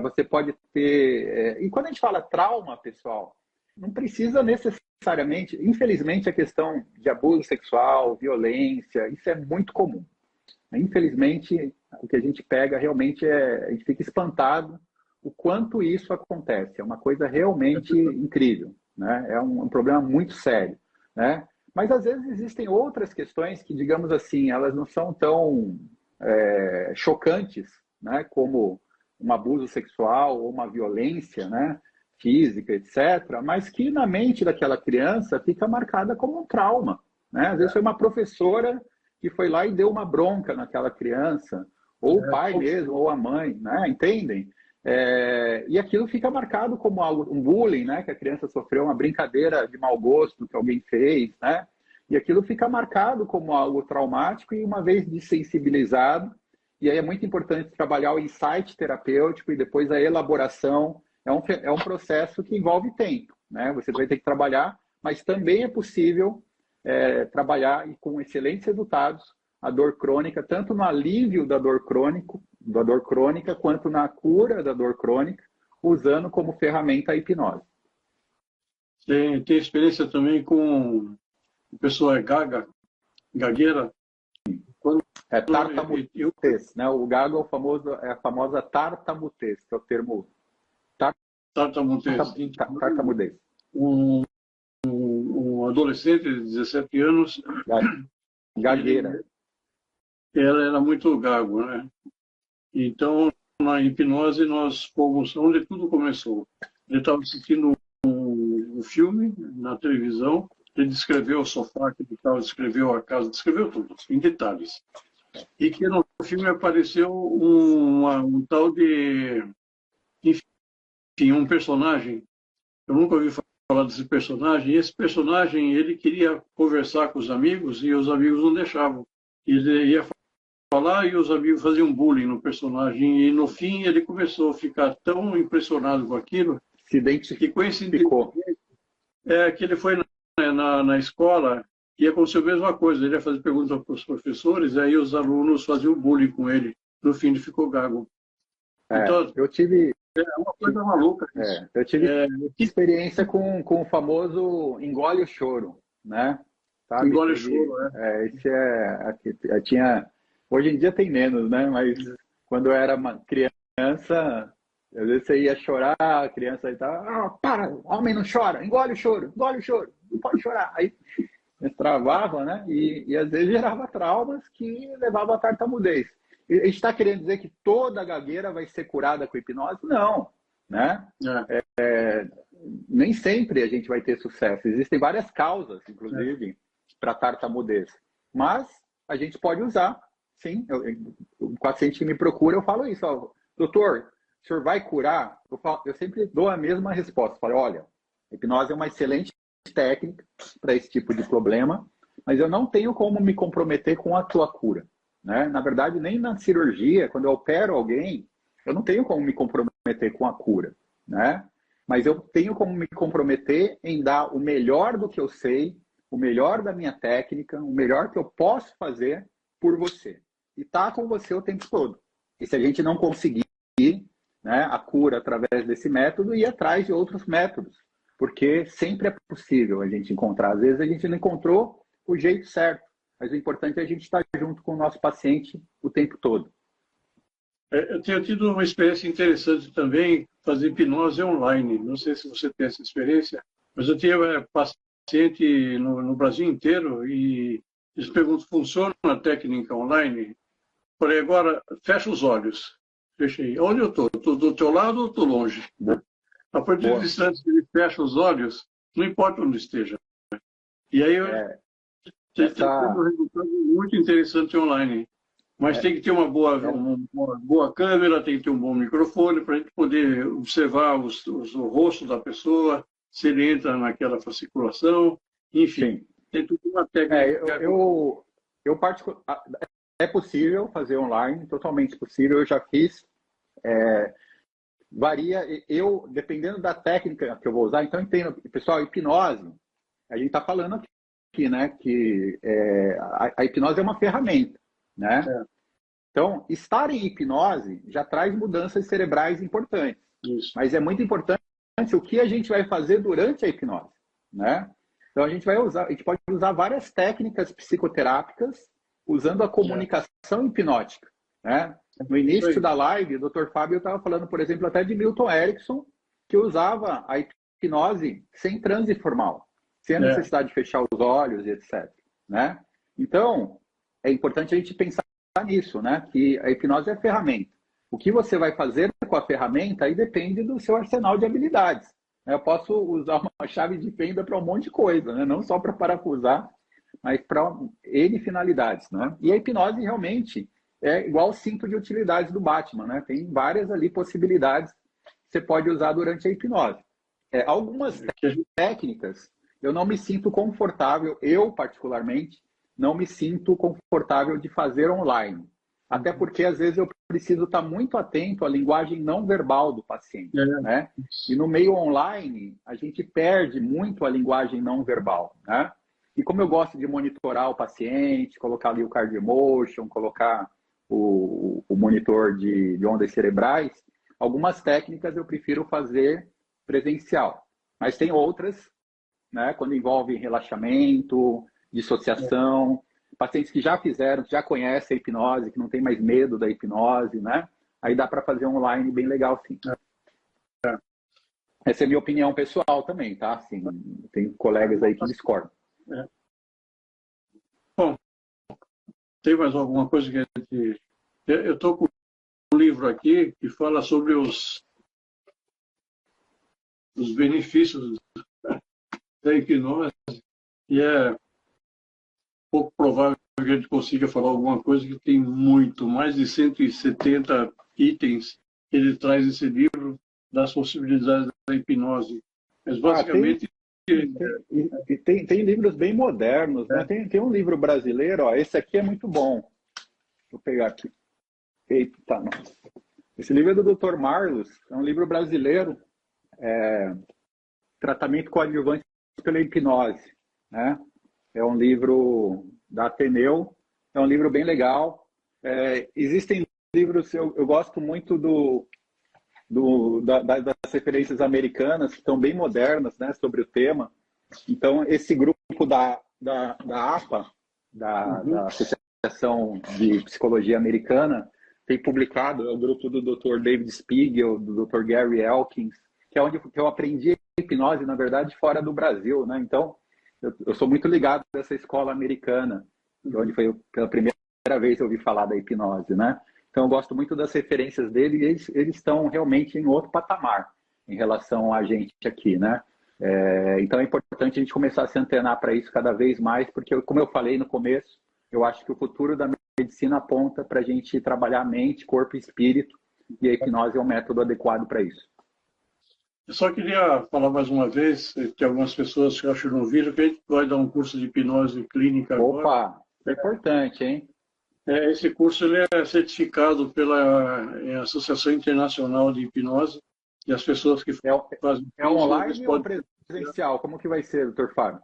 você pode ter... E quando a gente fala trauma, pessoal, não precisa necessariamente... Infelizmente, a questão de abuso sexual, violência, isso é muito comum. Infelizmente, o que a gente pega realmente a gente fica espantado o quanto isso acontece. É uma coisa realmente incrível, né? É um problema muito sério, né? Mas às vezes existem outras questões que, digamos assim, elas não são tão chocantes, né? Como um abuso sexual ou uma violência, né, física, etc., mas que na mente daquela criança fica marcada como um trauma, né? Às vezes foi uma professora que foi lá e deu uma bronca naquela criança, ou o pai mesmo, ou a mãe, né? Entendem? E aquilo fica marcado como algo, um bullying, né? Que a criança sofreu, uma brincadeira de mau gosto que alguém fez, né? E aquilo fica marcado como algo traumático e uma vez desensibilizado, e aí é muito importante trabalhar o insight terapêutico e depois a elaboração. É um processo que envolve tempo, né? Você vai ter que trabalhar, mas também é possível trabalhar com excelentes resultados a dor crônica, tanto no alívio da dor crônica, quanto na cura da dor crônica, usando como ferramenta a hipnose. Tem experiência também com a pessoa gagueira? Quando É tartamudez, né? O gago é a famosa tartamudez, que é o termo tartamudez. Um adolescente de 17 anos, gagueira. Ela era muito gago, né? Então, na hipnose, nós fomos onde tudo começou. Ele estava assistindo um filme na televisão, ele descreveu o sofá que ele estava, descreveu a casa, descreveu tudo, em detalhes. E que no filme apareceu um tal de... Enfim, um personagem. Eu nunca ouvi falar desse personagem. E esse personagem, ele queria conversar com os amigos e os amigos não deixavam. Ele ia falar e os amigos faziam bullying no personagem. E no fim ele começou a ficar tão impressionado com aquilo que coincidentemente que ele foi na escola e aconteceu a mesma coisa. Ele ia fazer perguntas para os professores, aí os alunos faziam bullying com ele. No fim ele ficou gago. Então, eu tive... É uma coisa maluca. Eu tive experiência com o famoso engole o choro, né? Sabe? Engole o choro, esse tinha... Hoje em dia tem menos, né? Mas quando eu era uma criança, às vezes você ia chorar, a criança estava, para, homem não chora, engole o choro, não pode chorar. Aí eles travavam, né? E às vezes gerava traumas que levavam à tartamudez. A gente está querendo dizer que toda gagueira vai ser curada com hipnose? Não, né? Nem sempre a gente vai ter sucesso. Existem várias causas, inclusive, para tartamudez. Mas a gente pode usar, sim. O paciente que me procura, eu falo isso. Ó, doutor, o senhor vai curar? Eu sempre dou a mesma resposta. Eu falo, olha, a hipnose é uma excelente técnica para esse tipo de problema, mas eu não tenho como me comprometer com a tua cura. Né? Na verdade, nem na cirurgia, quando eu opero alguém, eu não tenho como me comprometer com a cura, né? Mas eu tenho como me comprometer em dar o melhor do que eu sei, o melhor da minha técnica, o melhor que eu posso fazer por você. E tá com você o tempo todo. E se a gente não conseguir, né, a cura através desse método, ir atrás de outros métodos. Porque sempre é possível a gente encontrar. Às vezes a gente não encontrou o jeito certo. Mas o importante é a gente estar junto com o nosso paciente o tempo todo. Eu tenho tido uma experiência interessante também, fazer hipnose online. Não sei se você tem essa experiência, mas eu tenho paciente no Brasil inteiro e eles perguntam, funciona a técnica online? Falei, agora, fecha os olhos. Fechei. Onde eu estou? Estou do teu lado ou estou longe? A partir do instante que ele fecha os olhos, não importa onde esteja. E aí tem um resultado muito interessante online. Mas tem que ter uma boa câmera, tem que ter um bom microfone para a gente poder observar o rosto da pessoa, se ele entra naquela fasciculação, enfim. Tem tudo uma técnica. É possível fazer online, totalmente possível, eu já fiz. Varia, dependendo da técnica que eu vou usar, então entendo, pessoal, hipnose, a gente está falando aqui, né, que a hipnose é uma ferramenta, né? Então, estar em hipnose já traz mudanças cerebrais importantes. Isso. Mas é muito importante o que a gente vai fazer durante a hipnose, né? Então, a gente pode usar várias técnicas psicoterápicas usando a comunicação hipnótica, né? No início da live, o Dr. Fábio estava falando, por exemplo, até de Milton Erickson, que usava a hipnose sem transe formal, sem a necessidade de fechar os olhos e etc. Né? Então, é importante a gente pensar nisso, né? Que a hipnose é ferramenta. O que você vai fazer com a ferramenta aí depende do seu arsenal de habilidades. Eu posso usar uma chave de fenda para um monte de coisa, né? Não só para parafusar, mas para N finalidades. Né? E a hipnose realmente é igual o cinto de utilidades do Batman. Né? Tem várias ali possibilidades que você pode usar durante a hipnose. Algumas técnicas eu não me sinto confortável, eu particularmente, não me sinto confortável de fazer online. Até porque, às vezes, eu preciso estar muito atento à linguagem não verbal do paciente. Né? E no meio online, a gente perde muito a linguagem não verbal. Né? E como eu gosto de monitorar o paciente, colocar ali o CardioMotion, colocar o monitor de ondas cerebrais, algumas técnicas eu prefiro fazer presencial. Mas tem outras, né, quando envolve relaxamento, dissociação, pacientes que já fizeram, que já conhecem a hipnose, que não tem mais medo da hipnose, né? Aí dá para fazer online bem legal, sim. Essa é a minha opinião pessoal também, tá? Assim, tem colegas aí que discordam. Bom, tem mais alguma coisa que a gente... Eu estou com um livro aqui que fala sobre os benefícios da hipnose, e é pouco provável que a gente consiga falar alguma coisa que tem muito, mais de 170 itens que ele traz esse livro das possibilidades da hipnose. Mas basicamente... Tem livros bem modernos, né? Tem um livro brasileiro, ó, esse aqui é muito bom. Vou pegar aqui. Eita, nossa. Esse livro é do Dr. Marlos, é um livro brasileiro, Tratamento Coadjuvante pela Hipnose, né? É um livro da Ateneu, é um livro bem legal. Existem livros, eu gosto muito das referências americanas, que estão bem modernas, né, sobre o tema. Então, esse grupo da APA, da Associação de Psicologia Americana, tem publicado, é o grupo do Dr. David Spiegel, do Dr. Gary Elkins, que é onde eu aprendi hipnose, na verdade, fora do Brasil, né? Então, eu sou muito ligado a essa escola americana, onde foi pela primeira vez eu ouvi falar da hipnose, né? Então, eu gosto muito das referências dele e eles estão realmente em outro patamar em relação a gente aqui, né? Então, é importante a gente começar a se antenar para isso cada vez mais, porque, como eu falei no começo, eu acho que o futuro da medicina aponta para a gente trabalhar mente, corpo e espírito, e a hipnose é um método adequado para isso. Eu só queria falar mais uma vez, que algumas pessoas que acho que não viram, que a gente vai dar um curso de hipnose clínica agora. Opa, é importante, hein? Esse curso ele é certificado pela Associação Internacional de Hipnose, e as pessoas que fazem... online ou presencial? Como que vai ser, Dr. Fábio?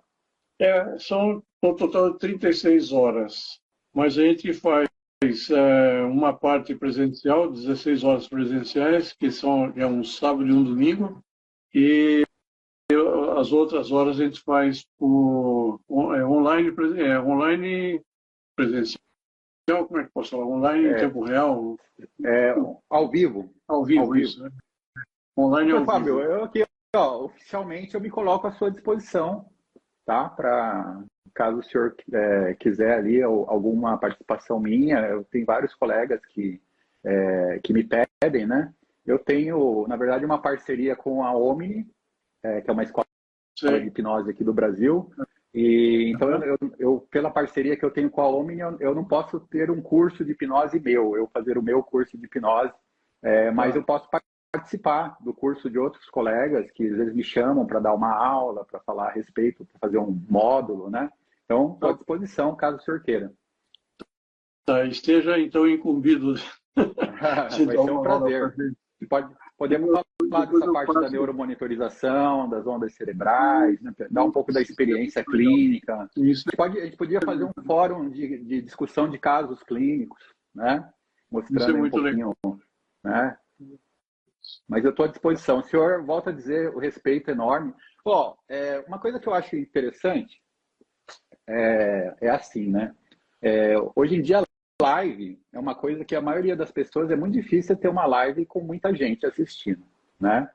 São um total de 36 horas, mas a gente faz uma parte presencial, 16 horas presenciais, que é um sábado e um domingo, e as outras horas a gente faz online presencial, como é que posso falar? Online em tempo real? Ao vivo. Ao vivo, isso. Né? Online ao vivo. Fábio, eu aqui, oficialmente eu me coloco à sua disposição, tá? Para caso o senhor quiser ali alguma participação minha, eu tenho vários colegas que me pedem, né? Eu tenho, na verdade, uma parceria com a Omni, que é uma escola de hipnose aqui do Brasil. E então, eu, pela parceria que eu tenho com a Omni, eu não posso ter um curso de hipnose eu fazer o meu curso de hipnose, mas eu posso participar do curso de outros colegas que às vezes me chamam para dar uma aula, para falar a respeito, para fazer um módulo, né? Então, estou à disposição, caso o senhor queira. Esteja, então, incumbido. Vai ser um prazer. Podemos falar dessa parte da neuromonitorização, das ondas cerebrais, né? Dar um pouco da experiência clínica. Isso. A gente podia fazer um fórum de discussão de casos clínicos, né? Mostrando um pouquinho, né? Mas eu estou à disposição. O senhor volta a dizer o respeito enorme. Uma coisa que eu acho interessante é assim, né? Hoje em dia, live é uma coisa que a maioria das pessoas é muito difícil ter uma live com muita gente assistindo, né?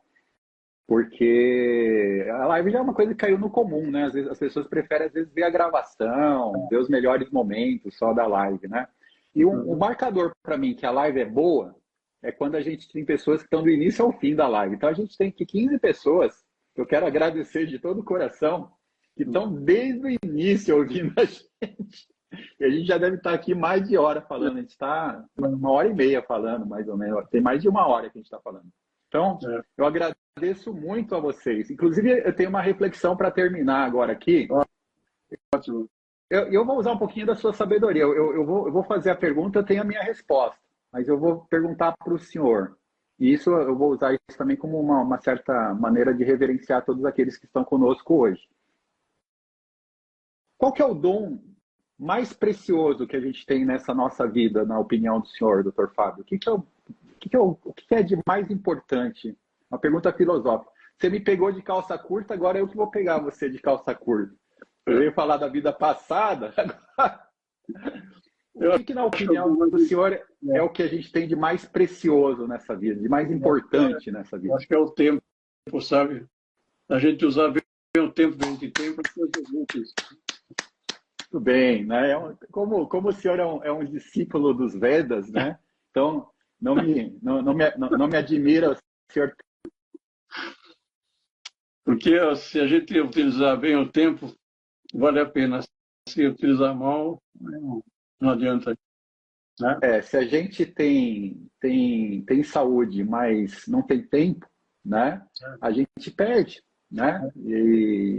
Porque a live já é uma coisa que caiu no comum, né? Às vezes as pessoas preferem às vezes ver a gravação, ver os melhores momentos só da live, né? E um marcador para mim que a live é boa é quando a gente tem pessoas que estão do início ao fim da live. Então a gente tem que 15 pessoas, eu quero agradecer de todo o coração, que estão desde o início ouvindo a gente. E a gente já deve estar aqui mais de hora falando. A gente está 1h30 falando, mais ou menos. Tem mais de 1 hora que a gente está falando. Então, eu agradeço muito a vocês. Inclusive, eu tenho uma reflexão para terminar agora aqui. Ótimo. Eu vou usar um pouquinho da sua sabedoria. Eu vou fazer a pergunta, eu tenho a minha resposta. Mas eu vou perguntar para o senhor. E isso eu vou usar isso também como uma certa maneira de reverenciar todos aqueles que estão conosco hoje. qual que é o dom mais precioso que a gente tem nessa nossa vida, na opinião do senhor, doutor Fábio? O que é de mais importante? Uma pergunta filosófica. Você me pegou de calça curta, agora eu que vou pegar você de calça curta. Eu ia falar da vida passada. O que na opinião do senhor, é o que a gente tem de mais precioso nessa vida, de mais importante nessa vida? Acho que é o tempo, sabe? A gente usar bem o tempo que a gente tem para coisas úteis. Muito bem, né? Como o senhor é um discípulo dos Vedas, né? Então, não me admira o senhor. Porque se a gente utilizar bem o tempo, vale a pena. Se utilizar mal, não adianta. Né? Se a gente tem saúde, mas não tem tempo, né? A gente perde, né?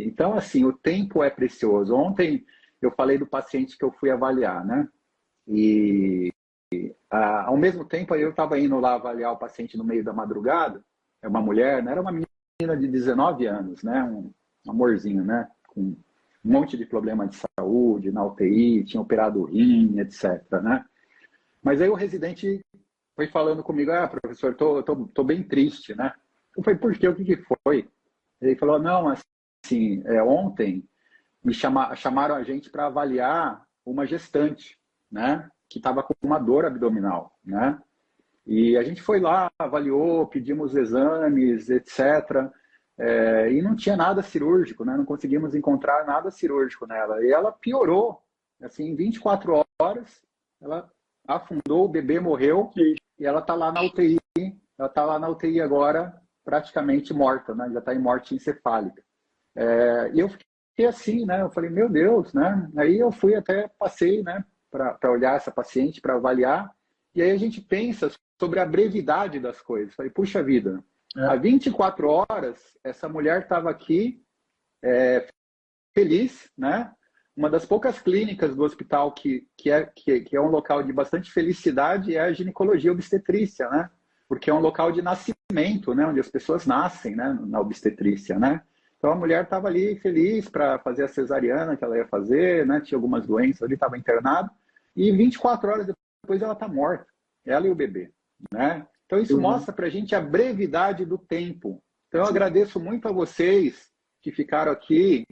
Então, assim, o tempo é precioso. Ontem eu falei do paciente que eu fui avaliar, né? Ao mesmo tempo, eu estava indo lá avaliar o paciente no meio da madrugada, é uma mulher, né? Era uma menina de 19 anos, né? Um amorzinho, né? Com um monte de problema de saúde, na UTI, tinha operado o rim, etc, né? Mas aí o residente foi falando comigo, professor, tô bem triste, né? Eu falei, por quê? O que foi? Ele falou, não, assim, ontem chamaram a gente para avaliar uma gestante, né? Que estava com uma dor abdominal, né? E a gente foi lá, avaliou, pedimos exames, etc. E não tinha nada cirúrgico, né? Não conseguimos encontrar nada cirúrgico nela. E ela piorou, assim, em 24 horas, ela afundou, o bebê morreu. Sim. E ela está lá na UTI. Ela está lá na UTI agora, praticamente morta, né? Já está em morte encefálica. E eu fiquei assim, né? Eu falei, meu Deus, né? Aí eu passei, né? Para olhar essa paciente, para avaliar. E aí a gente pensa sobre a brevidade das coisas. Falei, puxa vida, há 24 horas, essa mulher estava aqui, feliz, né? Uma das poucas clínicas do hospital que é um local de bastante felicidade é a ginecologia obstetrícia, né? Porque é um local de nascimento, né? Onde as pessoas nascem, né? Na obstetrícia, né? Então a mulher estava ali feliz para fazer a cesariana que ela ia fazer, né? Tinha algumas doenças ali, estava internada. E 24 horas depois ela está morta, ela e o bebê, né? Então isso mostra para a gente a brevidade do tempo. Então eu agradeço muito a vocês que ficaram aqui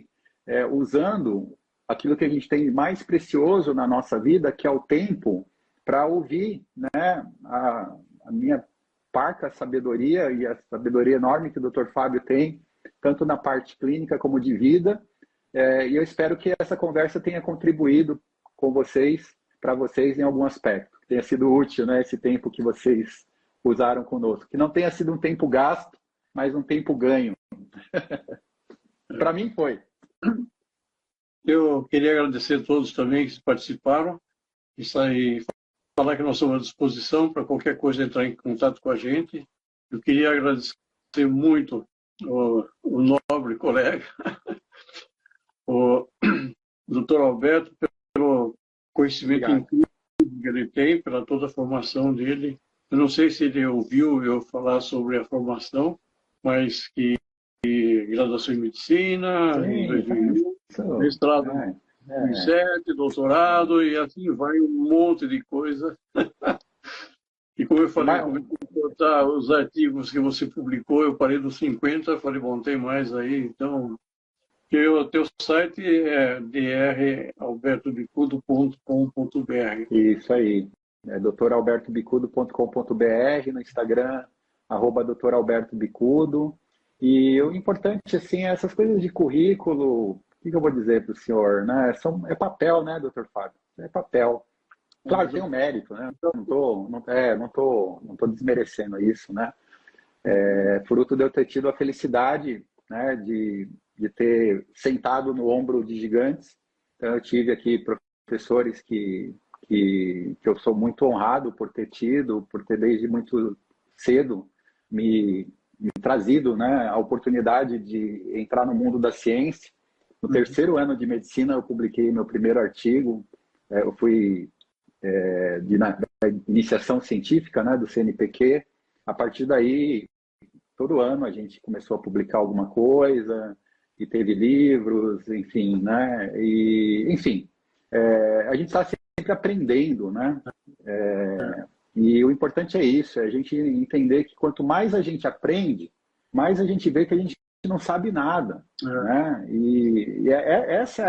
usando aquilo que a gente tem mais precioso na nossa vida, que é o tempo, para ouvir, né, a minha parca sabedoria e a sabedoria enorme que o Dr. Fábio tem, tanto na parte clínica como de vida. E eu espero que essa conversa tenha contribuído com vocês, para vocês em algum aspecto. Tenha sido útil, né, esse tempo que vocês usaram conosco. Que não tenha sido um tempo gasto, mas um tempo ganho. Para mim foi. Eu queria agradecer a todos também que participaram e falar que nós estamos à disposição para qualquer coisa entrar em contato com a gente. Eu queria agradecer muito o nobre colega, o Dr. Alberto, pelo conhecimento incrível que ele tem, pela toda a formação dele. Eu não sei se ele ouviu eu falar sobre a formação, mas que graduação em medicina, em 2001, mestrado em 2007, doutorado, e assim vai um monte de coisa. E como eu falei, os artigos que você publicou, eu parei dos 50, falei, bom, tem mais aí, então... O teu site é dralbertobicudo.com.br. Isso aí. É dralbertobicudo.com.br, no Instagram, @dralbertobicudo. E o importante, assim, é essas coisas de currículo, o que eu vou dizer para o senhor, né? É papel, né, doutor Fábio? É papel. Claro, tem um mérito, né? Não tô desmerecendo isso, né? Fruto de eu ter tido a felicidade, né, de ter sentado no ombro de gigantes. Então, eu tive aqui professores que eu sou muito honrado por ter tido, por ter desde muito cedo me trazido, né, a oportunidade de entrar no mundo da ciência. No terceiro ano de medicina, eu publiquei meu primeiro artigo. Eu fui da iniciação científica, né, do CNPq. A partir daí, todo ano a gente começou a publicar alguma coisa. e teve livros, enfim, né? E, enfim, a gente está sempre aprendendo, né? E o importante é isso, é a gente entender que quanto mais a gente aprende, mais a gente vê que a gente não sabe nada, né? E essa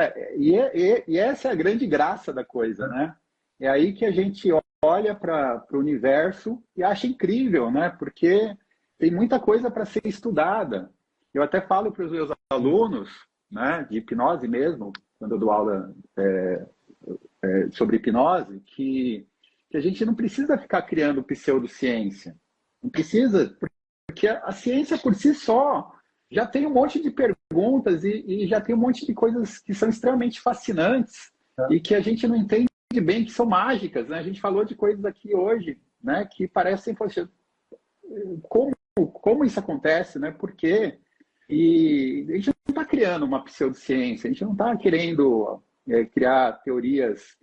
é a grande graça da coisa, né? É aí que a gente olha para o universo e acha incrível, né? Porque tem muita coisa para ser estudada. Eu até falo para os meus alunos, né, de hipnose mesmo, quando eu dou aula sobre hipnose, que a gente não precisa ficar criando pseudociência. Não precisa, porque a ciência por si só já tem um monte de perguntas e já tem um monte de coisas que são extremamente fascinantes e que a gente não entende bem, que são mágicas, né? A gente falou de coisas aqui hoje, né, que parecem, poxa, como isso acontece, né? Por quê? E a gente não está criando uma pseudociência, a gente não está querendo criar teorias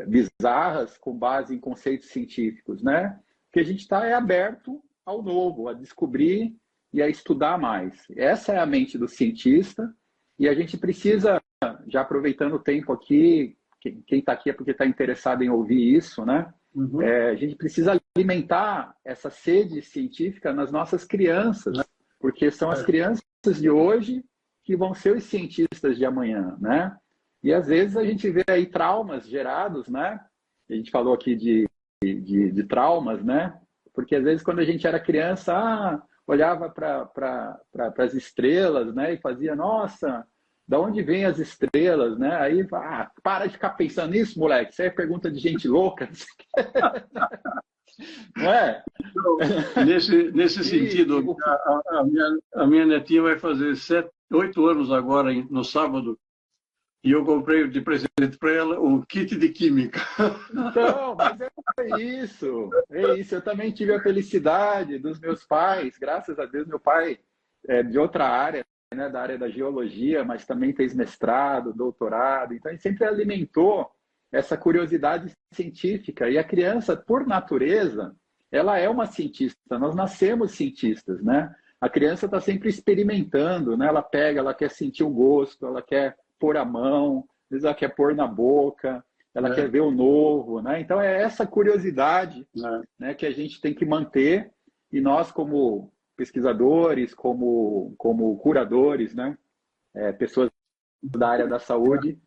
bizarras com base em conceitos científicos, né? O que a gente está aberto ao novo, a descobrir e a estudar mais. Essa é a mente do cientista e a gente precisa, já aproveitando o tempo aqui, quem está aqui é porque está interessado em ouvir isso, né? Uhum. A gente precisa alimentar essa sede científica nas nossas crianças, né? Porque são as crianças de hoje que vão ser os cientistas de amanhã, né? E às vezes a gente vê aí traumas gerados, né? A gente falou aqui de traumas, né? Porque às vezes quando a gente era criança, olhava para as estrelas, né? E fazia, nossa, da onde vêm as estrelas, né? Aí, para de ficar pensando nisso, moleque. Isso aí é pergunta de gente louca. Não é? Então, nesse sentido, a minha netinha vai fazer 8 anos agora, no sábado, e eu comprei de presente para ela um kit de química. Então, mas é isso. É isso. Eu também tive a felicidade dos meus pais. Graças a Deus, meu pai é de outra área, né, da área da geologia, mas também fez mestrado, doutorado. Então, ele sempre alimentou essa curiosidade científica. E a criança, por natureza, ela é uma cientista. Nós nascemos cientistas, né? A criança está sempre experimentando, né? Ela pega, ela quer sentir o gosto, ela quer pôr a mão, às vezes ela quer pôr na boca, ela quer ver o novo, né? Então é essa curiosidade, né, que a gente tem que manter, e nós como pesquisadores, como curadores, né, pessoas da área da saúde,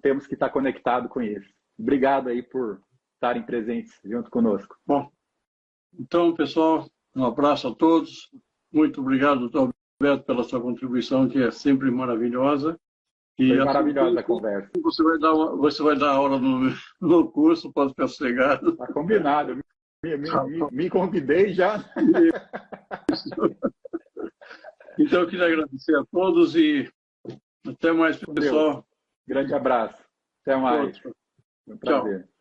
temos que estar conectados com isso. Obrigado aí por estarem presentes junto conosco. Bom, então, pessoal, um abraço a todos. Muito obrigado, doutor Alberto, pela sua contribuição, que é sempre maravilhosa. Foi maravilhosa a conversa. Você vai dar aula no curso, pode ficar sossegado. Está combinado. Me convidei já. Então, eu queria agradecer a todos e até mais, pessoal. Grande abraço. Até mais. Um prazer. Tchau.